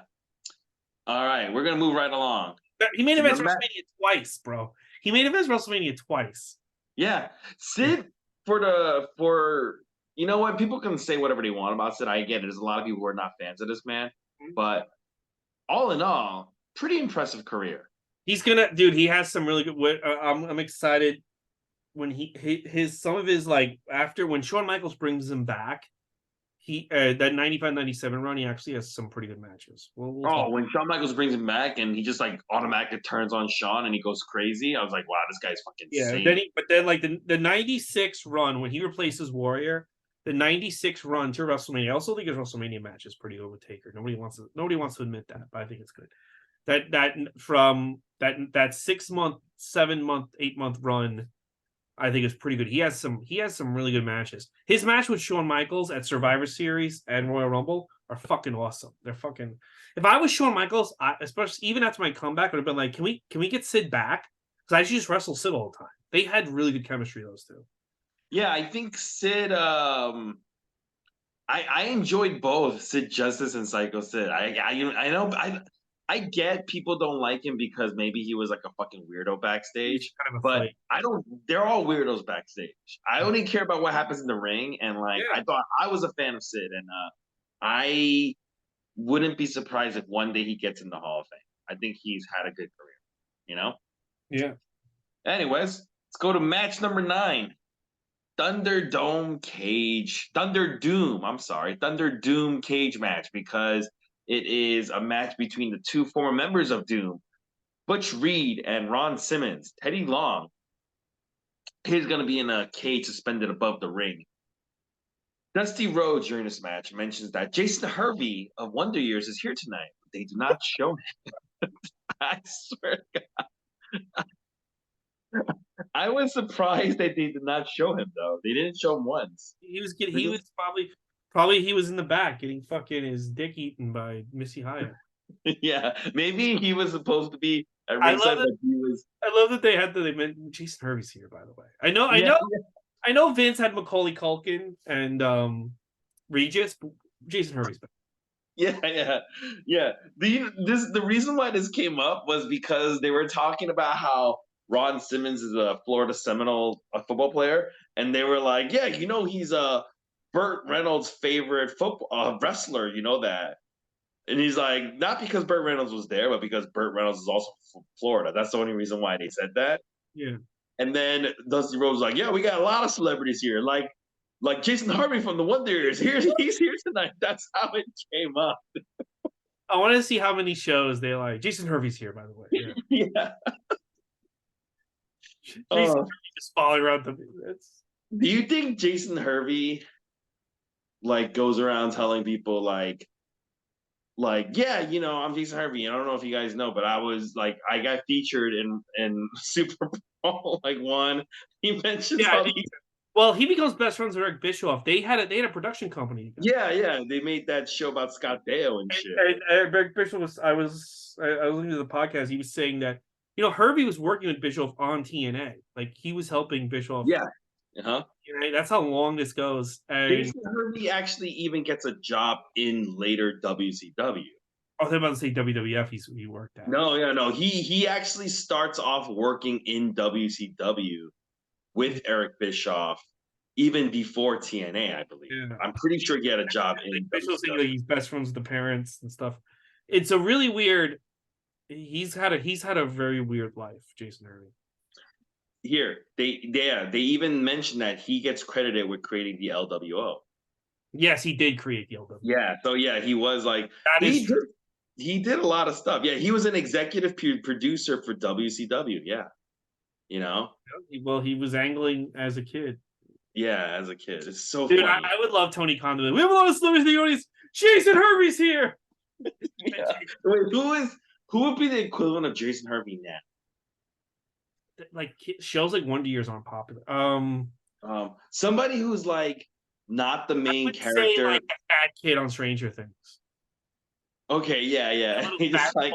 All right, we're gonna move right along.
He made events WrestleMania twice, bro. He made events WrestleMania twice.
Yeah, Sid for You know what? People can say whatever they want about Sid. I get it. There's a lot of people who are not fans of this man, but all in all, pretty impressive career.
He's gonna, dude. He has some really good. I'm excited when his some of his like after when Shawn Michaels brings him back. He that 95-97 run, he actually has some pretty good matches.
Oh, when Shawn Michaels brings him back and he just like automatically turns on Shawn and he goes crazy, I was like, wow, this guy's fucking insane.
But then like the 96 run when he replaces Warrior, the 96 run to WrestleMania. I also think his WrestleMania match is pretty over Taker. Nobody wants to admit that, but I think it's good. That 6 month, 7 month, 8 month run, I think is pretty good. He has some really good matches. His match with Shawn Michaels at Survivor Series and Royal Rumble are fucking awesome. They're fucking. If I was Shawn Michaels, especially even after my comeback, I would have been like, can we get Sid back? Because I used to just wrestle Sid all the time. They had really good chemistry, those two.
Yeah, I think Sid. I enjoyed both Sid Justice and Psycho Sid. I know I get people don't like him because maybe he was like a fucking weirdo backstage,
Kind of a
but
fight.
I don't. They're all weirdos backstage. I only care about what happens in the ring, and like I thought I was a fan of Sid, and I wouldn't be surprised if one day he gets in the Hall of Fame. I think he's had a good career, you know.
Yeah.
Anyways, let's go to match number 9. Thunder Doom cage match because it is a match between the two former members of Doom, Butch Reed and Ron Simmons. Teddy Long is going to be in a cage suspended above the ring. Dusty Rhodes during this match mentions that Jason Hervey of Wonder Years is here tonight. They do not show him. I swear to God. I was surprised that they did not show him though. They didn't show him once.
He was probably he was in the back getting fucking his dick eaten by Missy Hyatt.
Yeah, maybe he was supposed to be at ringside, but he was.
I love that they meant Jason Hervey's here. By the way, I know Vince had Macaulay Culkin and Regis, but Jason Hervey's back.
Yeah. The reason why this came up was because they were talking about how Ron Simmons is a Florida Seminole football player, and they were like, "Yeah, you know he's Burt Reynolds' favorite football wrestler. You know that." And he's like, not because Burt Reynolds was there, but because Burt Reynolds is also from Florida. That's the only reason why they said that.
Yeah.
And then Dusty Rhodes was like, "Yeah, we got a lot of celebrities here, like Jason Harvey from the Wonder Years. He's here tonight." That's how it came up.
I want to see how many shows they like. Jason Hervey's here, by the way. Yeah.
Yeah.
Jason Hervey just following around the.
Do you think Jason Hervey like goes around telling people like, yeah, you know, I'm Jason Hervey. I don't know if you guys know, but I got featured in Superbrawl like one. He mentions all these.
Well, he becomes best friends with Eric Bischoff. They had a production company.
Yeah. They made that show about Scott Baio and shit.
And Eric Bischoff I was listening to the podcast. He was saying that, you know, Hervey was working with Bischoff on TNA. Like he was helping Bischoff.
Yeah.
That's how long this goes. And
Jason Hervey actually even gets a job in later WCW.
I was about to say WWF. He worked at.
No. He actually starts off working in WCW with Eric Bischoff even before TNA, I believe. Yeah. I'm pretty sure he had a job in
Bischoff's saying that he's best friends with the parents and stuff. It's a really weird. He's had a very weird life, Jason Hervey.
Here, they even mentioned that he gets credited with creating the LWO.
Yes, he did create the LWO.
Yeah, so yeah, he was like he did a lot of stuff. Yeah, he was an executive producer for WCW. Yeah, you know.
Well, he was angling as a kid.
Yeah, as a kid, it's so
dude.
funny.
I would love Tony Khan to be. We have a lot of celebrities in the audience. Jason Hervey's here.
Yeah. Wait, who would be the equivalent of Jason Hervey now?
Like shows like Wonder Years aren't popular.
Somebody who's like not the main character.
Say, like a fat kid on Stranger Things.
Okay, yeah. He's just like,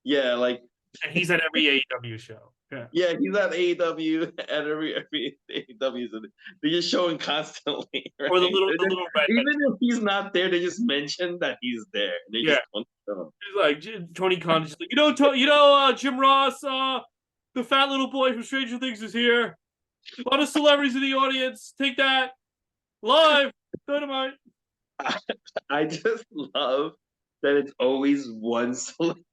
yeah, like
and he's at every AEW show.
Yeah, he's at AEW at every AEW. So they're just showing constantly. Right?
Or the little red.
Even if he's not there, they just mention that he's there. They just
he's like Tony Khan, just like Jim Ross, the fat little boy from Stranger Things is here. A lot of celebrities in the audience. Take that. Live Dynamite.
I just love that it's always one celebrity.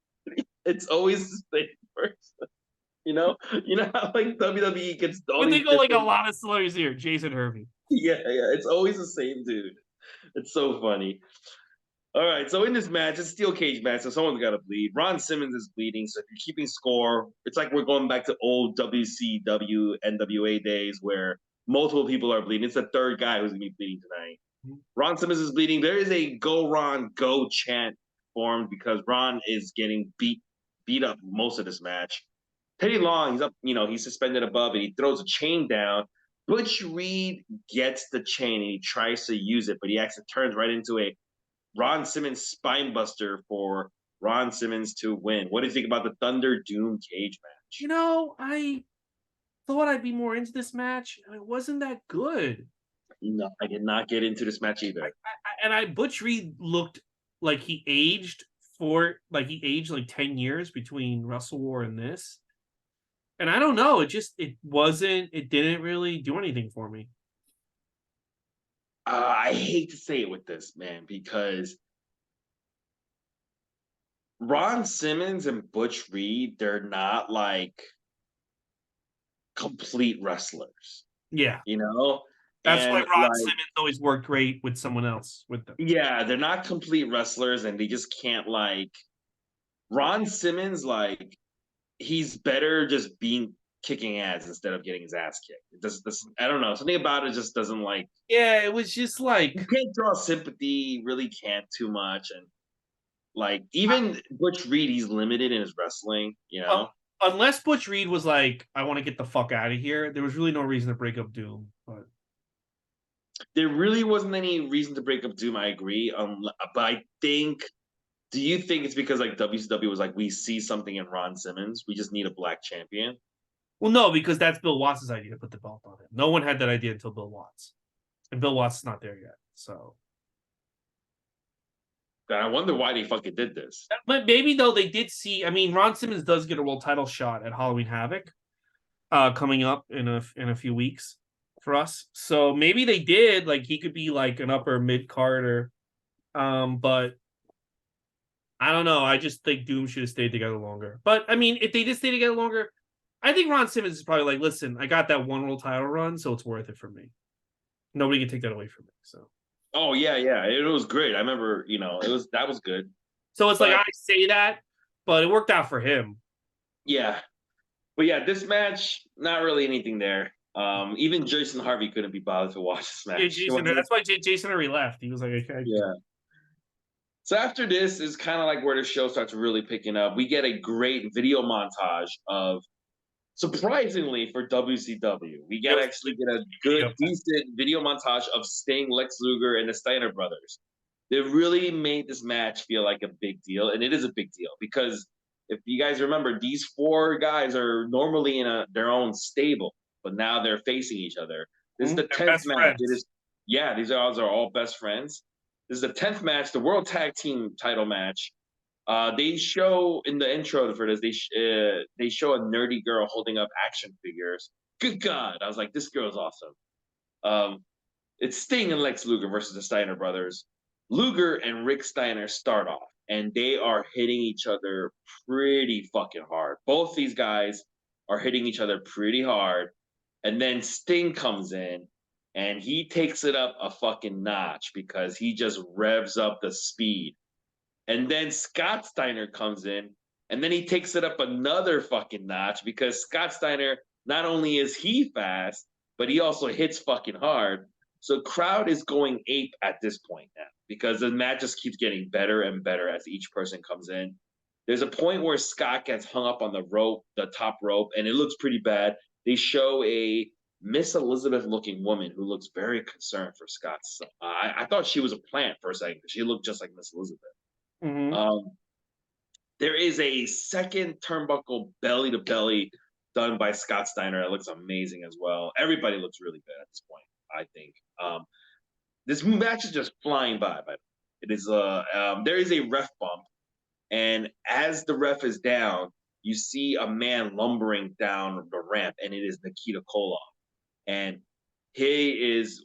It's always the same person. You know how like WWE gets all
But
these
they go like a
different.
lot of celebrities here. Jason Hervey.
Yeah, yeah. It's always the same dude. It's so funny. All right, so in this match, it's a steel cage match, so someone's got to bleed. Ron Simmons is bleeding, so if you're keeping score, it's like we're going back to old WCW, NWA days where multiple people are bleeding. It's the third guy who's going to be bleeding tonight. Ron Simmons is bleeding. There is a "Go Ron, Go" chant formed because Ron is getting beat up most of this match. Teddy Long, he's up, he's suspended above, and he throws a chain down. Butch Reed gets the chain and he tries to use it, but he actually turns right into a Ron Simmons spinebuster for Ron Simmons to win. What do you think about the Thunder Doom cage match?
I thought I'd be more into this match. It wasn't that good.
No, I did not get into this match either.
Butch Reed looked like he aged like 10 years between Wrestle War and this. And I don't know, it didn't really do anything for me.
I hate to say it with this, man, because Ron Simmons and Butch Reed, they're not like complete wrestlers,
Yeah.
you know?
That's why
And
Ron
like,
Simmons always worked great with someone else with them.
yeah, they're not complete wrestlers and they just can't like Ron Simmons, like, he's better just being kicking ass instead of getting his ass kicked. It does this, I don't know. Something about it just doesn't like
Yeah, it was just like
you can't draw sympathy, really can't too much. And like even Butch Reed, he's limited in his wrestling, you
um,
know.
unless Butch Reed was like, I want to get the fuck out of here, there was really no reason to break up Doom. But
There really wasn't any reason to break up Doom, I agree. But I think do you think it's because like WCW was like, we see something in Ron Simmons, we just need a black champion?
well, no, because that's Bill Watts' idea to put the belt on him. No one had that idea until Bill Watts. And Bill Watts is not there yet. So
And I wonder why they fucking did this.
but maybe though they did see, I mean, Ron Simmons does get a world title shot at Halloween Havoc coming up in a few weeks for us. So maybe they did, like he could be like an upper mid carder. But I don't know. I just think Doom should have stayed together longer. But I mean, if they did stay together longer, I think Ron Simmons is probably like, listen, I got that one world title run, so it's worth it for me. Nobody can take that away from me.
Oh yeah, yeah. It was great. I remember, that was good.
So it's like
But
I say that, but it worked out for him.
yeah. But yeah, this match, not really anything there. Even Jason Harvey couldn't be bothered to watch this
Yeah,
match.
that's why Jason already left. He was like, okay.
Yeah. So after this is kind of like where the show starts really picking up. We get a great video montage of, surprisingly for WCW, we get actually get a good, decent video montage of Sting, Lex Luger, and the Steiner brothers. They really made this match feel like a big deal, and it is a big deal because if you guys remember, these four guys are normally in their own stable, but now they're facing each other. This is the 10th match. It is, yeah, these are all best friends. This is the 10th match, the World Tag Team title match. They show in the intro for this, they show a nerdy girl holding up action figures. Good God, I was like, this girl's awesome. It's Sting and Lex Luger versus the Steiner brothers. Luger and Rick Steiner start off, and they are hitting each other pretty fucking hard. Both these guys are hitting each other pretty hard, and then Sting comes in, and he takes it up a fucking notch because he just revs up the speed. And then Scott Steiner comes in, and then he takes it up another fucking notch because Scott Steiner, not only is he fast, but he also hits fucking hard. So crowd is going ape at this point now because the match just keeps getting better and better as each person comes in. There's a point where Scott gets hung up on the rope, the top rope, and it looks pretty bad. They show a Miss Elizabeth looking woman who looks very concerned for Scott's. I thought she was a plant for a second. She looked just like Miss Elizabeth.
Mm-hmm.
There is a second turnbuckle belly to belly done by Scott Steiner. It looks amazing as well. Everybody looks really good at this point, I think. This match is just flying by. But it is there is a ref bump, and as the ref is down, you see a man lumbering down the ramp, and it is Nikita Koloff, and he is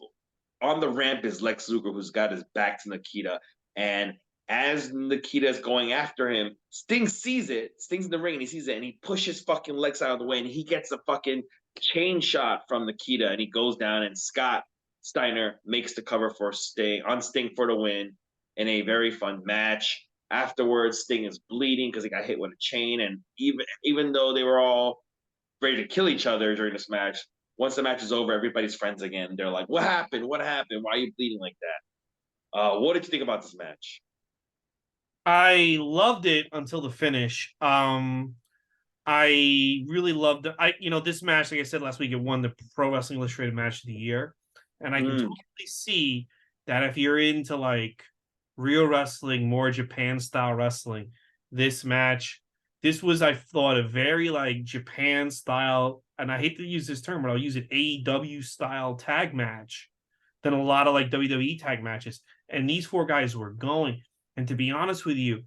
on the ramp is Lex Luger, who's got his back to Nikita. And as Nikita is going after him, Sting sees it. Sting's in the ring and he sees it and he pushes fucking Lex out of the way and he gets a fucking chain shot from Nikita and he goes down and Scott Steiner makes the cover for Sting for the win in a very fun match. Afterwards, Sting is bleeding because he got hit with a chain, and even though they were all ready to kill each other during this match, once the match is over, everybody's friends again. They're like, "What happened? What happened? Why are you bleeding like that?" What did you think about this match?
I loved it until the finish. I really loved it. This match, like I said last week, it won the Pro Wrestling Illustrated Match of the Year, and I can totally see that if you're into like real wrestling, more Japan style wrestling, this was, I thought, a very like Japan style, and I hate to use this term, but I'll use it, AEW style tag match than a lot of like WWE tag matches. And these four guys were going. And to be honest with you,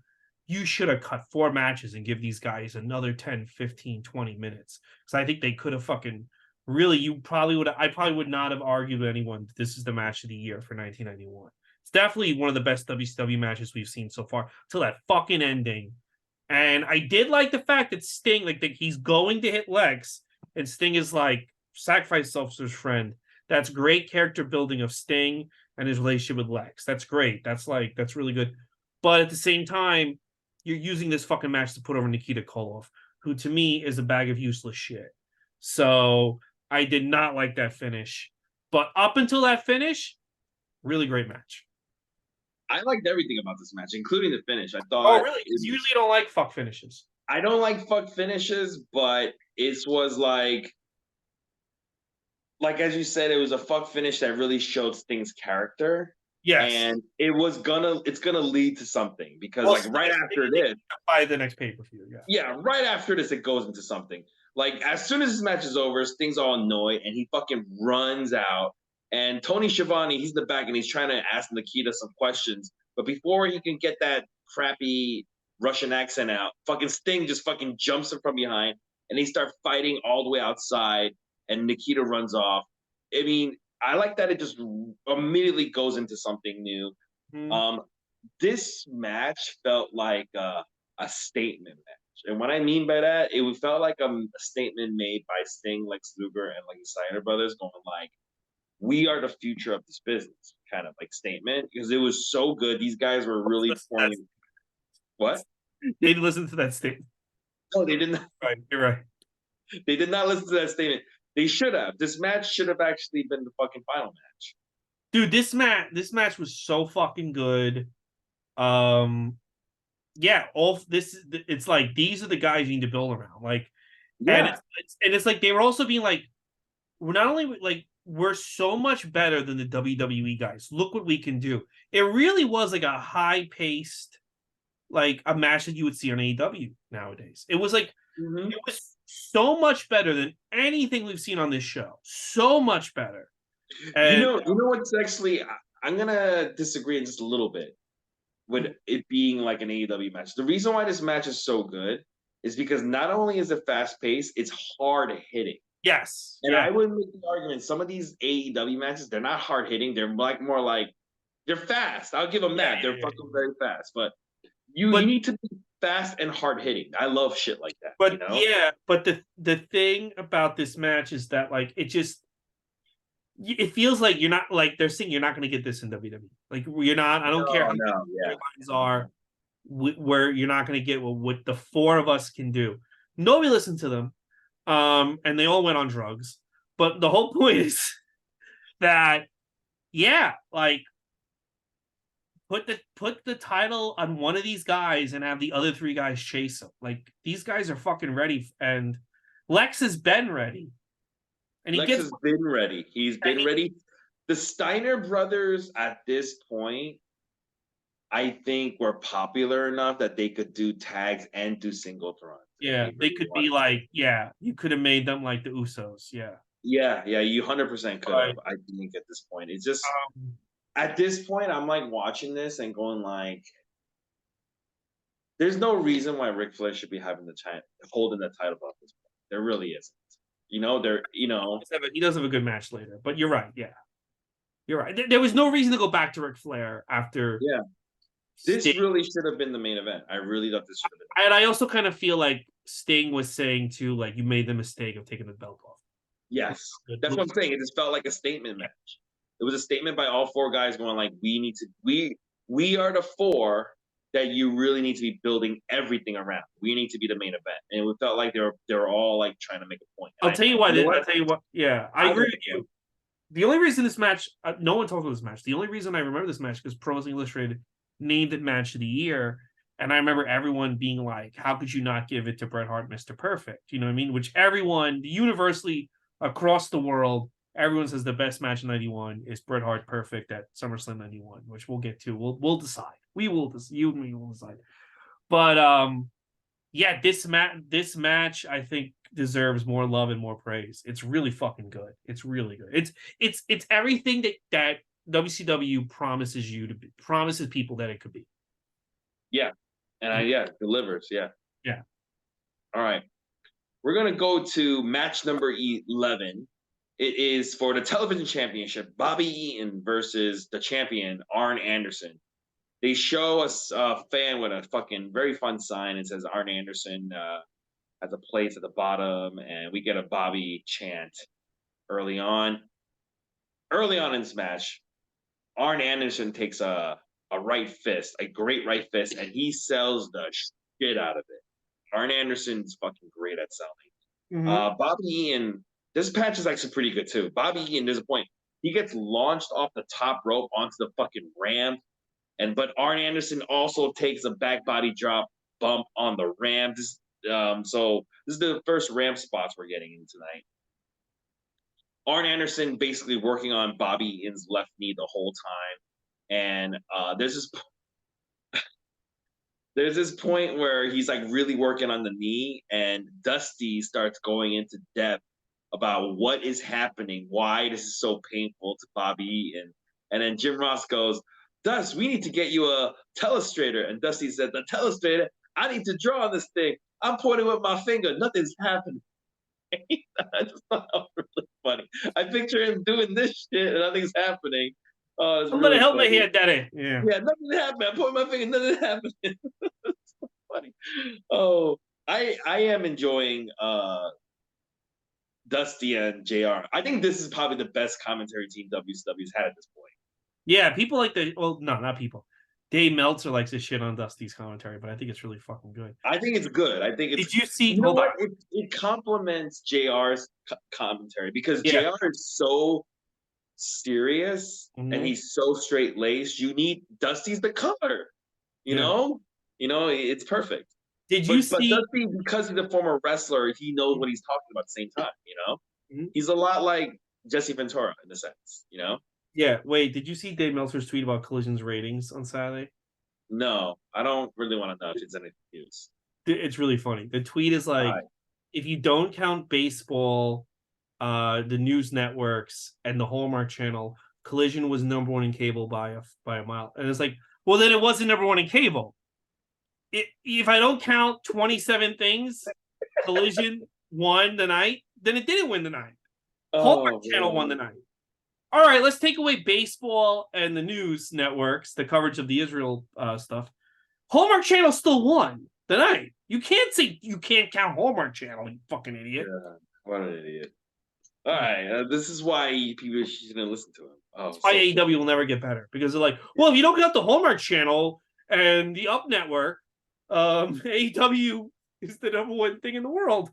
you should have cut 4 matches and give these guys another 10, 15, 20 minutes. Because I think they could have fucking really, I probably would not have argued with anyone. This is the match of the year for 1991. It's definitely one of the best WCW matches we've seen so far till that fucking ending. And I did like the fact that Sting, he's going to hit Lex, and Sting is like, sacrifice himself to his friend. That's great character building of Sting and his relationship with Lex. That's great. That's really good. But at the same time, you're using this fucking match to put over Nikita Koloff, who to me is a bag of useless shit. So I did not like that finish. But up until that finish, really great match.
I liked everything about this match, including the finish. I
Oh,
thought.
really? Because usually you don't like fuck finishes.
I don't like fuck finishes, but it was like as you said, it was a fuck finish that really showed Sting's character.
Yes.
And it's gonna lead to something because like right after this,
by the next pay-per-view,
yeah, right after this, it goes into something. Like as soon as this match is over, Sting's all annoyed and he fucking runs out. And Tony Schiavone, he's in the back and he's trying to ask Nikita some questions. But before he can get that crappy Russian accent out, fucking Sting just fucking jumps him from behind and they start fighting all the way outside and Nikita runs off. I mean, I like that it just immediately goes into something new. Mm-hmm. This match felt like a statement match. And what I mean by that, it felt like a statement made by Sting, Lex Luger, and like the Steiner brothers going like, we are the future of this business kind of like statement because it was so good. These guys were really pouring. What?
They didn't listen to that statement.
No, they didn't.
Right, you're right.
They did not listen to that statement. They should have. This match should have actually been the fucking final match.
Dude, this match was so fucking good. Yeah, it's like these are the guys you need to build around. Like, yeah. And it's like they were also being like, we're not only like we're so much better than the WWE guys. Look what we can do. It really was like a high-paced, like a match that you would see on AEW nowadays. It was like it was so much better than anything we've seen on this show. So much better. And,
you know what's actually I'm gonna disagree in just a little bit with it being like an AEW match. The reason why this match is so good is because not only is it fast paced, it's hard hitting.
Yes.
And I would make the argument some of these AEW matches, they're not hard hitting. They're like more like they're fast. I'll give them that. They're fucking very fast. But you need to be fast and hard hitting. I love shit like that.
But but the thing about this match is that like it feels like you're not like they're saying you're not going to get this in WWE. Like you're not. I don't care how many guys are where you're not going to get what the 4 of us can do. Nobody listened to them. And they all went on drugs. But the whole point is that, like put the title on one of these guys and have the other 3 guys chase them. Like these guys are fucking ready, and Lex has been ready. And
Lex has been ready. He's been ready. The Steiner brothers at this point, I think, were popular enough that they could do tags and do single runs.
Yeah, they could be like, you could have made them like the Usos. Yeah,
you 100% could have. I think at this point, it's just at this point, I'm like watching this and going like, there's no reason why Ric Flair should be holding the title belt at this point. There really isn't. He does have
a good match later, but you're right. Yeah. You're right. There was no reason to go back to Ric Flair after
Yeah, this
Sting.
really should have been the main event. I really thought this should have been.
And I also kind of feel like Sting was saying too, like, you made the mistake of taking the belt off.
Yes, that's what I'm saying. It just felt like a statement match. It was a statement by all four guys going like, we are the four that you really need to be building everything around. We need to be the main event, and it felt like they were all like trying to make a point.
I'll tell you why.
You know what?
I'll tell you what. Yeah, I agree with you. The only reason this match, no one talks about this match. The only reason I remember this match because Pro Wrestling Illustrated named it Match of the Year, and I remember everyone being like, "How could you not give it to Bret Hart, Mr. Perfect?" You know what I mean? Which everyone, universally across the world, everyone says the best match in '91 is Bret Hart Perfect at SummerSlam '91, which we'll get to. We'll decide. We will. You and me will decide. But yeah, this match I think deserves more love and more praise. It's really fucking good. It's really good. It's everything that WCW promises people that it could be.
Yeah, and delivers. Yeah.
Yeah.
All right, we're gonna go to match number 11. It is for the television championship. Bobby Eaton versus the champion Arn Anderson. They show us a fan with a fucking very fun sign. It says Arn Anderson at the place at the bottom, and we get a Bobby chant early on. Early on in this match, Arn Anderson takes a right fist, a great right fist, and he sells the shit out of it. Arn Anderson's fucking great at selling. Bobby Eaton, this match is actually pretty good too. Bobby Eaton, there's a point. He gets launched off the top rope onto the fucking ramp, but Arn Anderson also takes a back body drop bump on the ramp. So this is the first ramp spots we're getting in tonight. Arn Anderson basically working on Bobby Eaton's left knee the whole time, and there's this point where he's like really working on the knee, and Dusty starts going into depth about what is happening, why this is so painful to Bobby Eaton, and then Jim Ross goes, "Dust, we need to get you a telestrator," and Dusty said, "The telestrator? I need to draw on this thing. I'm pointing with my finger. Nothing's happening." I just thought that was really funny. I picture him doing this shit and nothing's happening. Oh, it's
Somebody
really
help
funny.
me here, Daddy. Yeah.
Yeah, nothing happened. I pointed my finger, nothing happened. It's so funny. Oh, I am enjoying Dusty and JR. I think this is probably the best commentary team WCW's had at this point.
Yeah, people like no, not people. Dave Meltzer likes this shit on Dusty's commentary, but I think it's really fucking good.
I think it's good. I think it's.
Did you see?
You know what? It complements JR's commentary because JR is so serious and he's so straight laced. You need Dusty's the color. You know, it's perfect.
Did you
see? But Dusty, because he's a former wrestler, he knows what he's talking about at the same time. You know, he's a lot like Jesse Ventura in a sense. You know.
Yeah. Wait. Did you see Dave Meltzer's tweet about Collision's ratings on Saturday?
No, I don't really want to know if it's anything news.
It's really funny. The tweet is like, if you don't count baseball, the news networks, and the Hallmark Channel, Collision was number one in cable by a mile. And it's like, well, then it wasn't number one in cable. If I don't count 27 things, Collision won the night, then it didn't win the night. Hallmark Channel won the night. All right, let's take away baseball and the news networks, the coverage of the Israel stuff. Hallmark Channel still won the night. You can't say you can't count Hallmark Channel, you fucking idiot.
Yeah, what an idiot. All right, this is why people shouldn't listen to him.
That's why AEW will never get better, because they're like, well, if you don't count the Hallmark Channel and the Up Network, AEW is the number one thing in the world.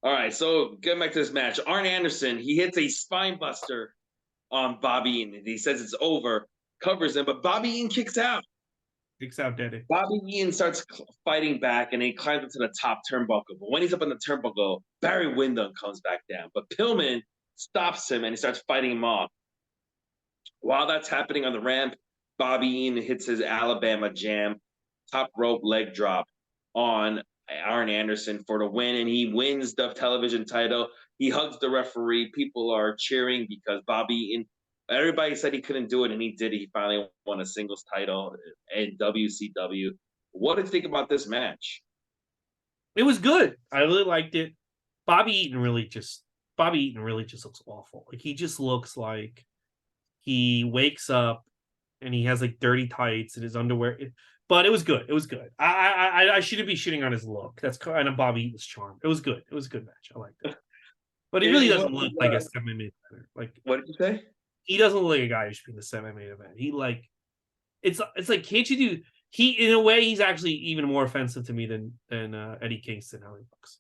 All right, so getting back to this match, Arn Anderson, he hits a spine buster on Bobby Eaton. He says it's over, covers him, but Bobby Eaton kicks out.
Kicks out, Daddy.
Bobby Eaton starts fighting back, and he climbs up to the top turnbuckle. But when he's up on the turnbuckle, Barry Windham comes back down. But Pillman stops him, and he starts fighting him off. While that's happening on the ramp, Bobby Eaton hits his Alabama Jam, top rope leg drop on Arn Anderson for the win, and he wins the television title. He hugs the referee. People are cheering because Bobby Eaton, everybody said he couldn't do it, and he did it. He finally won a singles title in WCW. What did you think about this match?
It was good. I really liked it. Bobby Eaton really just Bobby Eaton really just looks awful. Like he just looks like he wakes up and he has like dirty tights and his underwear. But it was good. It was good. I shouldn't be shitting on his look. That's kind of Bobby Eaton's charm. It was good. It was a good match. I liked it. But he really
It
doesn't
was,
look like a semi-main eventer. Like
what did you say?
he doesn't look like a guy who should be in the semi-main event. He like it's like can't you do he in a way he's actually even more offensive to me than Eddie Kingston how he looks.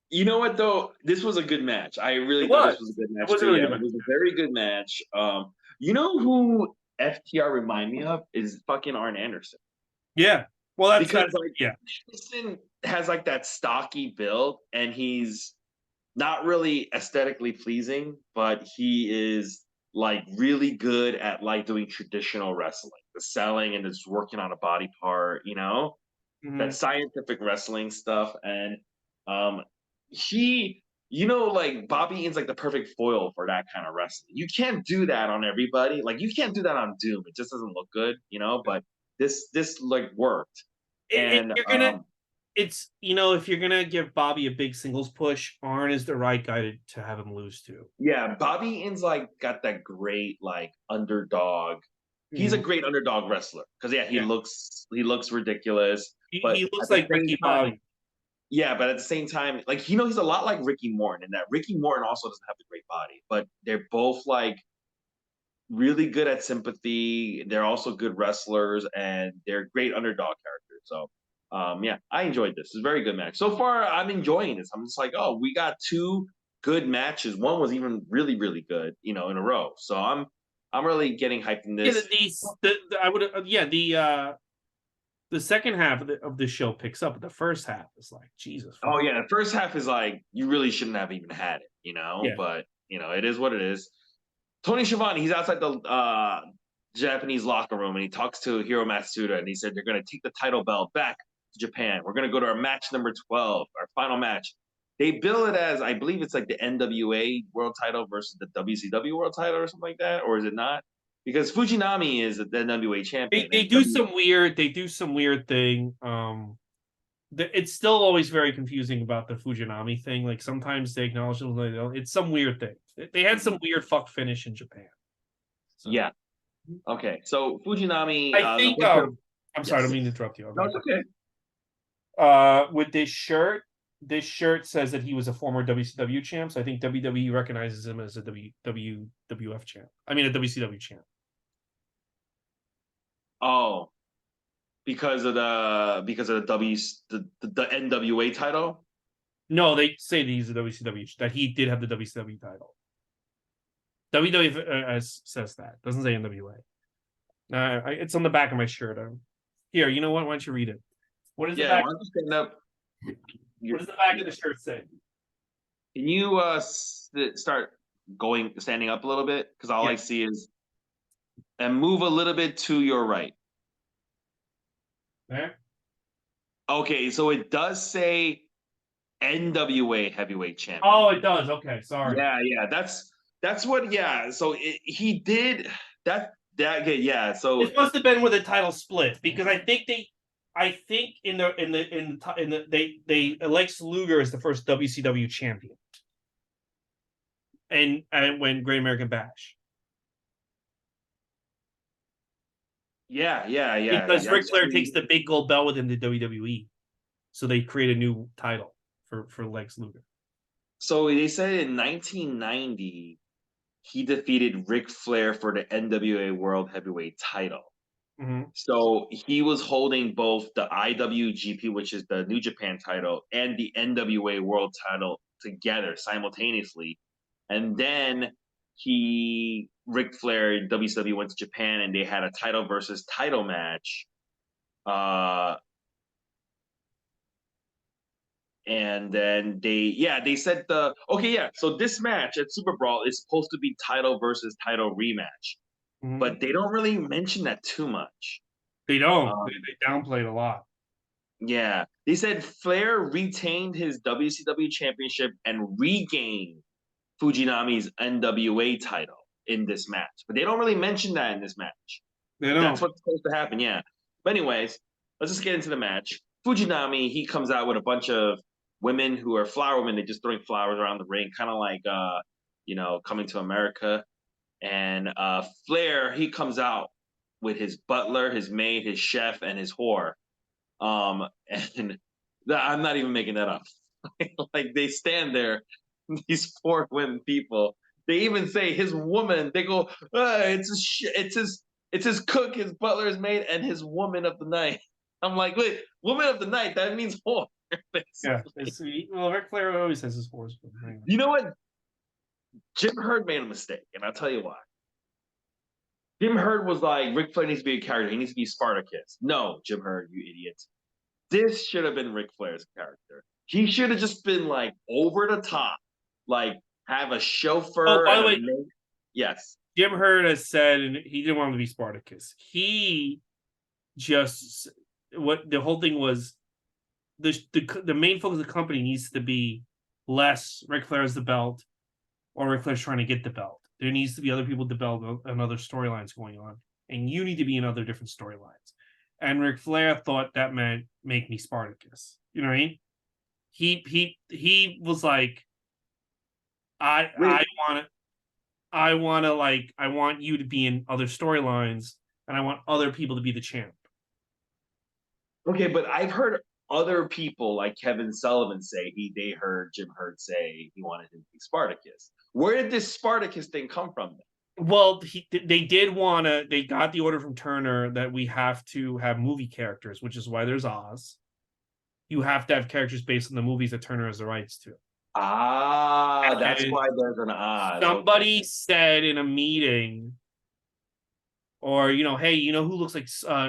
You know what though? This was a good match. I really
It
thought
was.
this was a good
It
match
was a
too.
really
Yeah,
good
it
match.
was a very good match. You know who FTR remind me of is fucking Arn Anderson.
Yeah. Well, that's
Because like
yeah.
Anderson has like that stocky build, and he's not really aesthetically pleasing, but he is like really good at like doing traditional wrestling, the selling and just working on a body part, that
Mhm.
scientific wrestling stuff. And um he like Bobby Eaton's like the perfect foil for that kind of wrestling. You can't do that on everybody. Like you can't do that on Doom. It just doesn't look good, but this like worked. And
You're gonna it's if you're gonna give Bobby a big singles push, Arn is the right guy to have him lose to.
yeah, Bobby Eaton's like got that great like underdog. He's a
Mhm.
great underdog wrestler because yeah, he
Yeah.
looks ridiculous, but
He
at
looks
the
like
same
Ricky
time,
Bobby.
yeah, but at the same time, like he's a lot like Ricky Morton, in that Ricky Morton also doesn't have the great body, but they're both like really good at sympathy. They're also good wrestlers, and they're great underdog characters. So, yeah, I enjoyed this. It's a very good match so far. I'm enjoying this. I'm just like, oh, we got two good matches. One was even really, really good, in a row. So I'm really getting hyped in
Yeah,
this.
I would yeah, the second half of the show picks up, but the first half is like, Jesus
Oh
fuck.
yeah, the first half is like you really shouldn't have even had it,
Yeah.
but it is what it is. Tony Schiavone, he's outside the Japanese locker room, and he talks to Hiro Matsuda, and he said they're going to take the title belt back to Japan. We're going to go to our match number 12, our final match. They bill it as, I believe it's like the NWA World Title versus the WCW World Title or something like that, or is it not? Because Fujinami is the NWA champion.
They do some weird thing. It's still always very confusing about the Fujinami thing. Like sometimes they acknowledge them, they don't. It's some weird thing. They had some weird fuck finish in Japan. So
Yeah. Okay. So Fujinami,
I
the
think
winter.
I'm sorry, I don't
Yes.
mean to interrupt you.
No, it's okay.
With this shirt says that he was a former WCW champ, so I think WWE recognizes him as a WWF champ. I mean a WCW champ.
Oh, because of the NWA title.
No, they say that he's a WCW that he did have the WCW title. WWE says that. Doesn't say NWA. It's on the back of my shirt. Here, you know what? Why don't you read it? What does the
Yeah,
back?
why don't you stand up?
What does the back of the shirt say?
Can you start standing up a little bit? Because all
Yeah.
I see is and move a little bit to your right.
There.
Okay, so it does say NWA Heavyweight Champion.
Oh, it does. Okay, sorry.
Yeah, that's what. Yeah, so he did that. Yeah, so
This must have been with a title split because I think in the they Lex Luger is the first WCW champion, and when Great American Bash.
yeah.
Because Ric Flair
Actually,
takes the big gold belt with him to WWE, so they create a new title for Lex Luger.
so they said in 1990 he defeated Ric Flair for the NWA World Heavyweight Title.
Mm-hmm.
So he was holding both the IWGP, which is the New Japan title, and the NWA World title together simultaneously. And then Ric Flair, and WCW went to Japan, and they had a title versus title match. And then they said so this match at Superbrawl is supposed to be title versus title rematch,
Mm-hmm.
but they don't really mention that too much.
They don't.
Um,
They downplay it a lot.
Yeah, they said Flair retained his WCW championship and regained Fujinami's NWA title in this match, but they don't really mention that in this match.
They
That's
don't.
what's supposed to happen, yeah. But anyways, let's just get into the match. Fujinami, he comes out with a bunch of women who are flower women. They're just throwing flowers around the ring, kind of like Coming to America. And Flair, he comes out with his butler, his maid, his chef, and his whore. And I'm not even making that up. Like they stand there, these four women people. They even say his woman. They go, it's his cook, his butler, his maid, and his woman of the night. I'm like, wait, woman of the night? That means whore.
Yeah, well, Ric Flair always has his horse. Anyway.
You know what? Jim Herd made a mistake, and I'll tell you why. Jim Herd was like, Ric Flair needs to be a character. He needs to be Spartacus. No, Jim Herd, you idiot. This should have been Ric Flair's character. He should have just been like over the top, like have a chauffeur.
Oh, by the way,
yes.
Jim Herd has said, and he didn't want him to be Spartacus. He just what the whole thing was. The main focus of the company needs to be less Ric Flair has the belt, or Ric Flair's trying to get the belt. There needs to be other people develop and other storylines going on, and you need to be in other different storylines. And Ric Flair thought that meant make me Spartacus. You know what I mean? He was like, I want you to be in other storylines, and I want other people to be the champ.
Okay, but I've heard other people like Kevin Sullivan say they heard Jim Herd say he wanted him to be Spartacus. Where did this Spartacus thing come from then?
Well, they did want to. They got the order from Turner that we have to have movie characters, which is why there's Oz. You have to have characters based on the movies that Turner has the rights to.
That's why there's an Oz.
Somebody said in a meeting, or hey, who looks like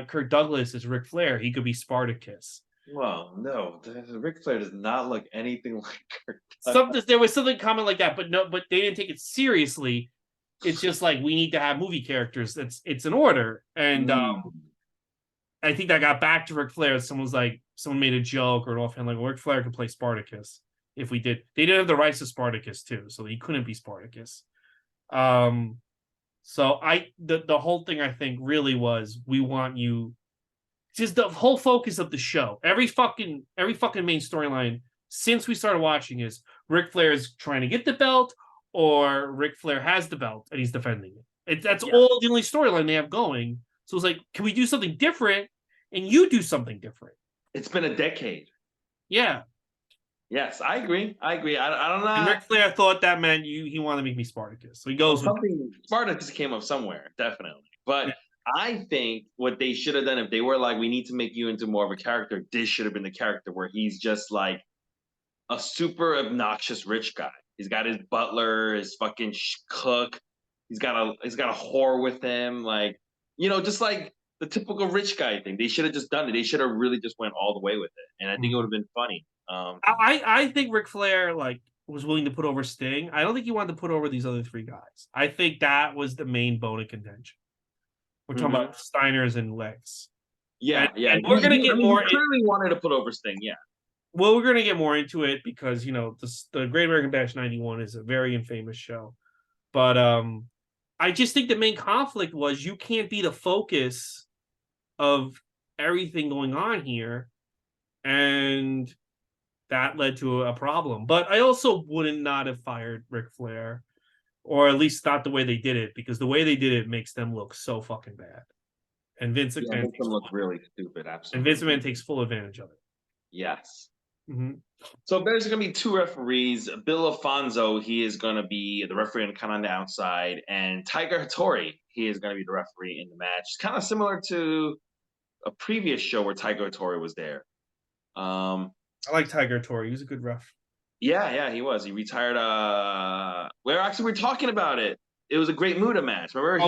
Kirk Douglas is Ric Flair? He could be Spartacus.
Well, no, Ric Flair does not look anything like Kirk Douglas.
There was something common like that, but they didn't take it seriously. It's just like we need to have movie characters. It's an order, and I think that got back to Ric Flair. Someone made a joke or an offhand like Ric Flair could play Spartacus if we did. They didn't have the rights to Spartacus too, so he couldn't be Spartacus. So the whole thing I think really was we want you. Just the whole focus of the show. Every fucking main storyline since we started watching is Ric Flair is trying to get the belt, or Ric Flair has the belt and he's defending it. That's all the only storyline they have going. So it's like, can we do something different? And you do something different.
It's been a decade.
Yeah.
Yes, I agree. I don't know.
And Ric Flair thought that meant he wanted to make me Spartacus. So he goes
something. Spartacus came up somewhere, definitely. But I think what they should have done, if they were like, we need to make you into more of a character, this should have been the character where he's just like a super obnoxious rich guy. He's got his butler, his fucking cook. He's got a whore with him, like just like the typical rich guy thing. They should have just done it. They should have really just went all the way with it, and I think it would have been funny.
I think Ric Flair was willing to put over Sting. I don't think he wanted to put over these other three guys. I think that was the main bone of contention. We're talking about Steiners and Lex.
Yeah.
And we're gonna get more.
Clearly wanted to put over Sting. Yeah.
Well, we're gonna get more into it because the Great American Bash '91 is a very infamous show, but I just think the main conflict was you can't be the focus of everything going on here, and that led to a problem. But I also wouldn't not have fired Ric Flair. Or at least not the way they did it, because the way they did it makes them look so fucking bad. And Vince McMahon
makes them look really stupid, absolutely.
And Vince McMahon takes full advantage of it.
Yes.
Mm-hmm.
So there's going to be two referees. Bill Alfonso, he is going to be the referee and kind of on the outside, and Tiger Hattori, he is going to be the referee in the match. Kind of similar to a previous show where Tiger Hattori was there.
I like Tiger Hattori. He was a good ref.
Yeah, he was. He retired. We're talking about it. It was a Great Muta match. Remember?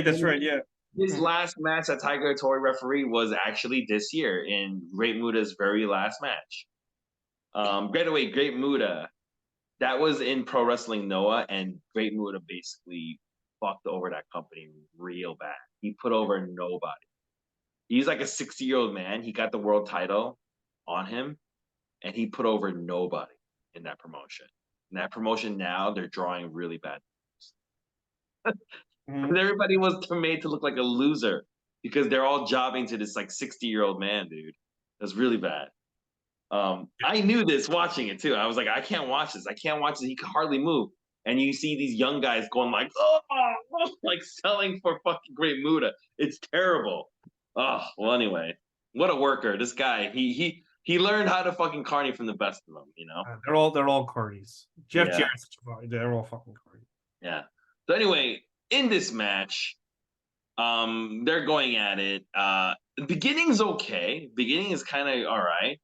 That's right. Yeah.
His last match that Tiger Hattori referee was actually this year in Great Muta's very last match. Great Muta. That was in Pro Wrestling Noah, and Great Muta basically fucked over that company real bad. He put over nobody. He's like a 60-year-old man. He got the world title on him, and he put over nobody in that promotion. In that promotion now, they're drawing really bad. Everybody was made to look like a loser because they're all jobbing to this like 60-year-old man, dude. That's really bad. I knew this watching it too. I was like, I can't watch this. I can't watch this. He can hardly move. And you see these young guys going like, oh, like selling for fucking Great Muda. It's terrible. Oh, well, anyway, what a worker. This guy, he learned how to fucking carny from the best of them, you know?
They're all carnies. Jeff
Yeah.
Jarrett's they're all fucking carnies.
Yeah. So anyway, in this match, they're going at it. The beginning's okay. Beginning is kind of all right.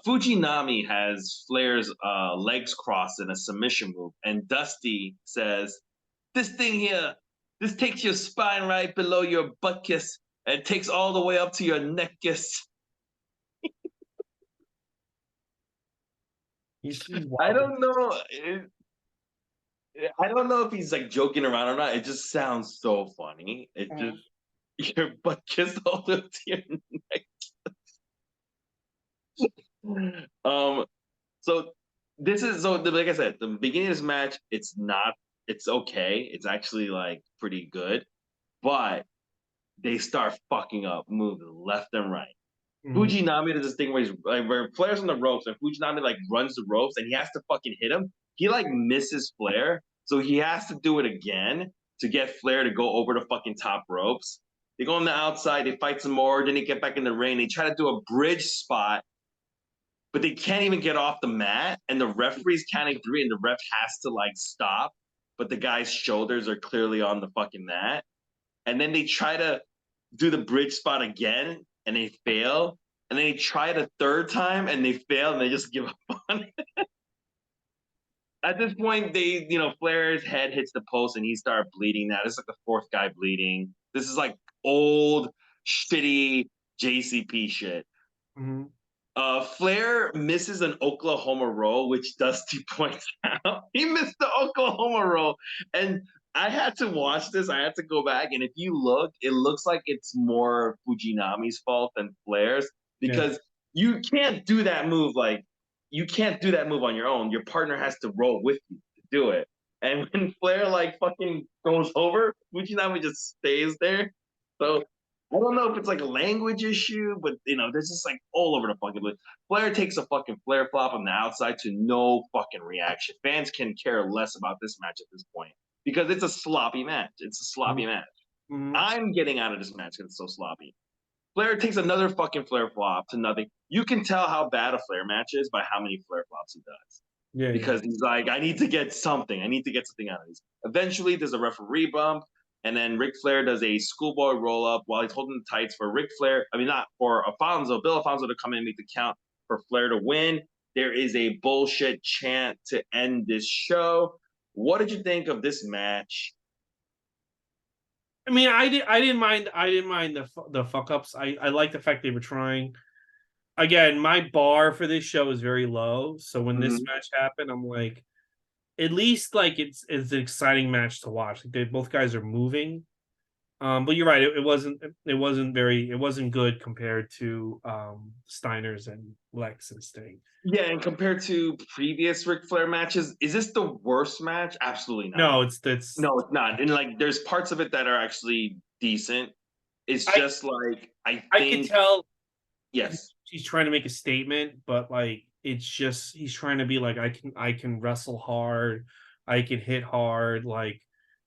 Fujinami has Flair's legs crossed in a submission move, and Dusty says, "This thing here, this takes your spine right below your butt kiss and takes all the way up to your neck kiss."
He's
I
wild.
don't know. I don't know if he's like joking around or not. It just sounds so funny. It just your butt kiss all the way up to your neck. So this is like I said, the beginning of this match, it's okay. It's actually like pretty good, but they start fucking up, moving left and right. Fujinami does this thing where he's like where Flair's on the ropes and Fujinami like runs the ropes and he has to fucking hit him. He like misses Flair, so he has to do it again to get Flair to go over the fucking top ropes. They go on the outside, they fight some more, then they get back in the ring. They try to do a bridge spot, but they can't even get off the mat, and the referee's counting three, and the ref has to like stop, but the guy's shoulders are clearly on the fucking mat. And then they try to do the bridge spot again, and they fail. And then they try it a third time, and they fail, and they just give up on it. At this point, Flair's head hits the post, and he started bleeding. Now this is like the fourth guy bleeding. This is like old, shitty JCP shit.
Mm-hmm.
Flair misses an Oklahoma roll, which Dusty points out. He missed the Oklahoma roll. And I had to watch this. I had to go back. And if you look, it looks like it's more Fujinami's fault than Flair's because you can't do that move. Like, you can't do that move on your own. Your partner has to roll with you to do it. And when Flair, like, fucking goes over, Fujinami just stays there. So I don't know if it's like a language issue, but there's just like all over the fucking place. Flair takes a fucking Flair flop on the outside to no fucking reaction. Fans can care less about this match at this point because it's a sloppy match. It's a sloppy match. I'm getting out of this match because it's so sloppy. Flair takes another fucking Flair flop to nothing. You can tell how bad a Flair match is by how many Flair flops he does.
Yeah,
because he's like, I need to get something. I need to get something out of these. Eventually, there's a referee bump. And then Ric Flair does a schoolboy roll up while he's holding the tights for Ric Flair. I mean, not for Bill Alfonso to come in and make the count for Flair to win. There is a bullshit chant to end this show. What did you think of this match?
I mean, I didn't mind the fuck ups. I like the fact they were trying. Again, my bar for this show is very low. So when this match happened, I'm like, at least like it's an exciting match to watch. Like both guys are moving. But you're right, it wasn't good compared to Steiner's and Lex and Sting.
Yeah, and compared to previous Ric Flair matches, is this the worst match? Absolutely not.
No, it's
no, it's not. And like, there's parts of it that are actually decent. It's just like I
can tell.
Yes,
he's trying to make a statement, but like it's just he's trying to be like I can wrestle hard, I can hit hard, like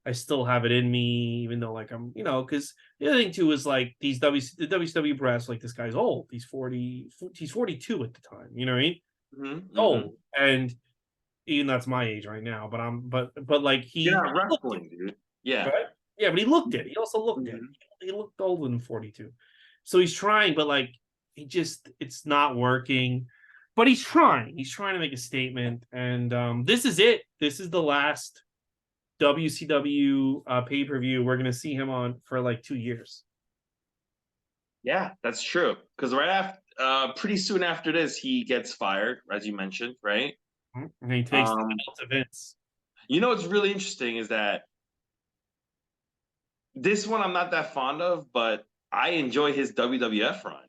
I still have it in me, even though like I'm because the other thing too is like the WCW brass, like this guy's old, he's 42 at the time, you know what I mean? Old, and even that's my age right now, but like
you're not wrestling, dude. Yeah,
right? Yeah, but he looked it. He also looked it. He looked older than 42, so he's trying, but like it's not working. But he's trying to make a statement, and this is it. This is the last WCW pay-per-view we're gonna see him on for like 2 years.
Yeah, that's true. Because right after, pretty soon after this, he gets fired, as you mentioned, right?
And he takes the belt to Vince.
You know what's really interesting is that this one I'm not that fond of, but I enjoy his WWF run.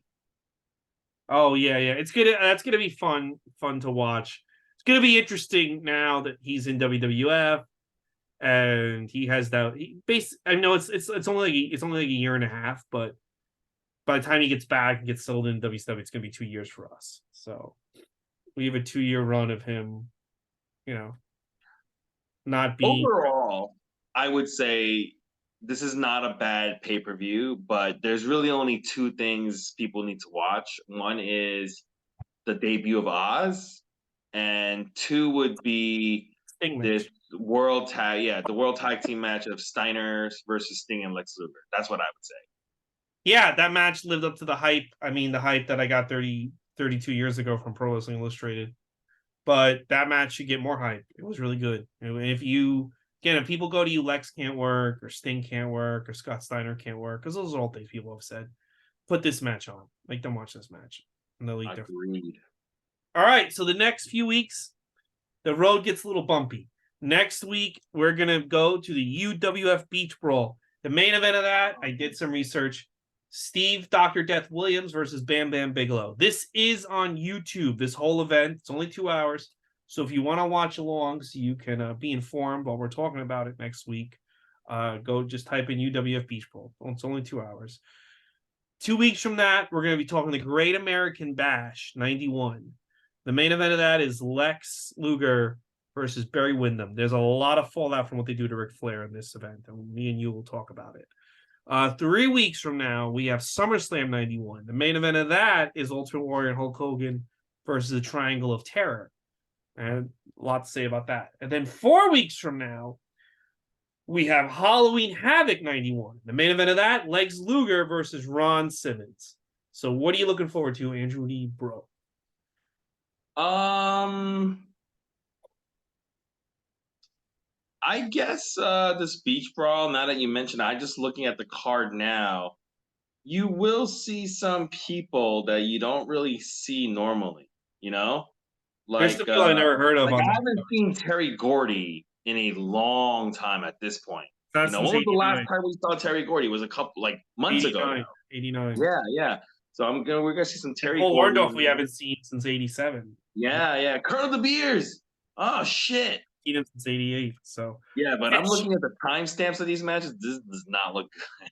Oh yeah. It's gonna that's gonna be fun to watch. It's gonna be interesting now that he's in WWF and he has that. I know it's only like a year and a half, but by the time he gets back and gets sold in WCW, it's going to be 2 years for us. So we have a 2-year run of him, not being.
Overall, I would say this is not a bad pay-per-view, but there's really only two things people need to watch. One is the debut of Oz, and two would be this the world tag team match of Steiners versus Sting and Lex Luger. That's what I would say.
Yeah, that match lived up to the hype. I mean, the hype that I got 32 years ago from Pro Wrestling Illustrated. But that match should get more hype. It was really good. If people go to you, Lex can't work, or Sting can't work, or Scott Steiner can't work, because those are all things people have said. Put this match on. Make them watch this match. And they'll eat
Agreed.
All right, so the next few weeks, the road gets a little bumpy. Next week, we're going to go to the UWF Beach Brawl. The main event of that, I did some research. Steve Dr. Death Williams versus Bam Bam Bigelow. This is on YouTube, this whole event. It's only 2 hours. So if you want to watch along so you can be informed while we're talking about it next week, go just type in UWF Beach Brawl. It's only 2 hours. 2 weeks from that, we're going to be talking the Great American Bash 91. The main event of that is Lex Luger versus Barry Windham. There's a lot of fallout from what they do to Ric Flair in this event, and me and you will talk about it. 3 weeks from now, we have SummerSlam 91. The main event of that is Ultimate Warrior and Hulk Hogan versus the Triangle of Terror. And a lot to say about that. And then 4 weeks from now, we have Halloween Havoc 91. The main event of that, Lex Luger versus Ron Simmons. So what are you looking forward to, Andrew Lee, bro?
I guess this Beach Brawl, now that you mentioned, I'm just looking at the card now. You will see some people that you don't really see normally,
There's some people I never heard of.
I haven't seen Terry Gordy in a long time at this point. When was the last time we saw Terry Gordy? It was a couple months ago now.
89.
Yeah. So we're gonna see some Terry
Gordy. Orndorff we haven't seen since 87.
Yeah. Colonel De Beers. Oh shit.
Seen him since 88. So
yeah, but I'm looking at the timestamps of these matches. This does not look good.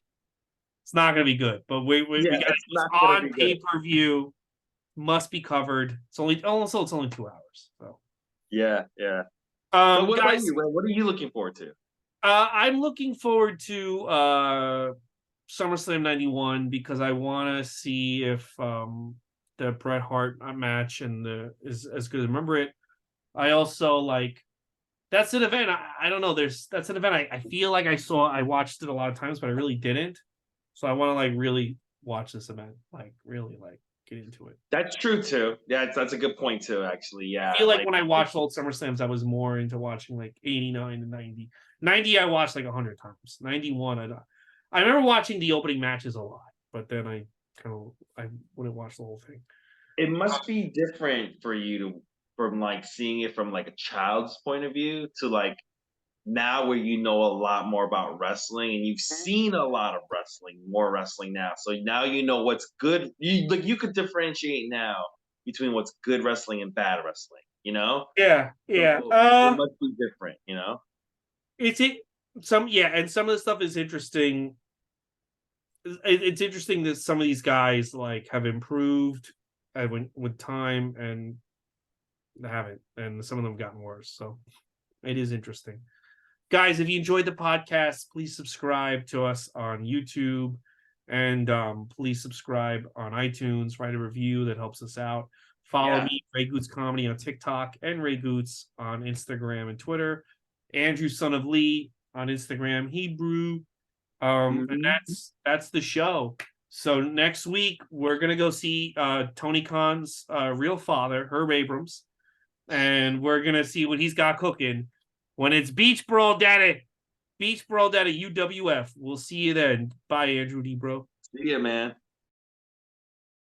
It's not going to be good, but we got it on pay-per-view. Must be covered. It's only 2 hours. So
yeah.
So
what about you? What are you looking forward to?
I'm looking forward to SummerSlam 91 because I want to see if the Bret Hart match is as good. Remember it. I also that's an event. I don't know. That's an event I feel like I watched it a lot of times, but I really didn't. So I want to really watch this event, really get into it.
That's true too. Yeah, that's a good point too. Actually, yeah.
I feel like when I watched old SummerSlams, I was more into watching 89 and 90. 90 I watched 100 times. 91 I remember watching the opening matches a lot, but then I wouldn't watch the whole thing.
It must be different for you from seeing it from a child's point of view to now where you know a lot more about wrestling and you've seen a lot of more wrestling now. So now you know what's good. You could differentiate now between what's good wrestling and bad wrestling,
Yeah.
So it must be different,
and some of the stuff is interesting. It's interesting that some of these guys have improved with time and haven't, and some of them have gotten worse. So it is interesting. Guys, if you enjoyed the podcast, please subscribe to us on YouTube and please subscribe on iTunes. Write a review. That helps us out. Follow me, Ray Goots Comedy on TikTok and Ray Goots on Instagram and Twitter. Andrew Son of Lee on Instagram, Hebrew. And that's the show. So next week, we're going to go see Tony Khan's real father, Herb Abrams. And we're going to see what he's got cooking. When it's Beach Brawl Daddy UWF. We'll see you then. Bye, Andrew D. Bro.
See ya, man.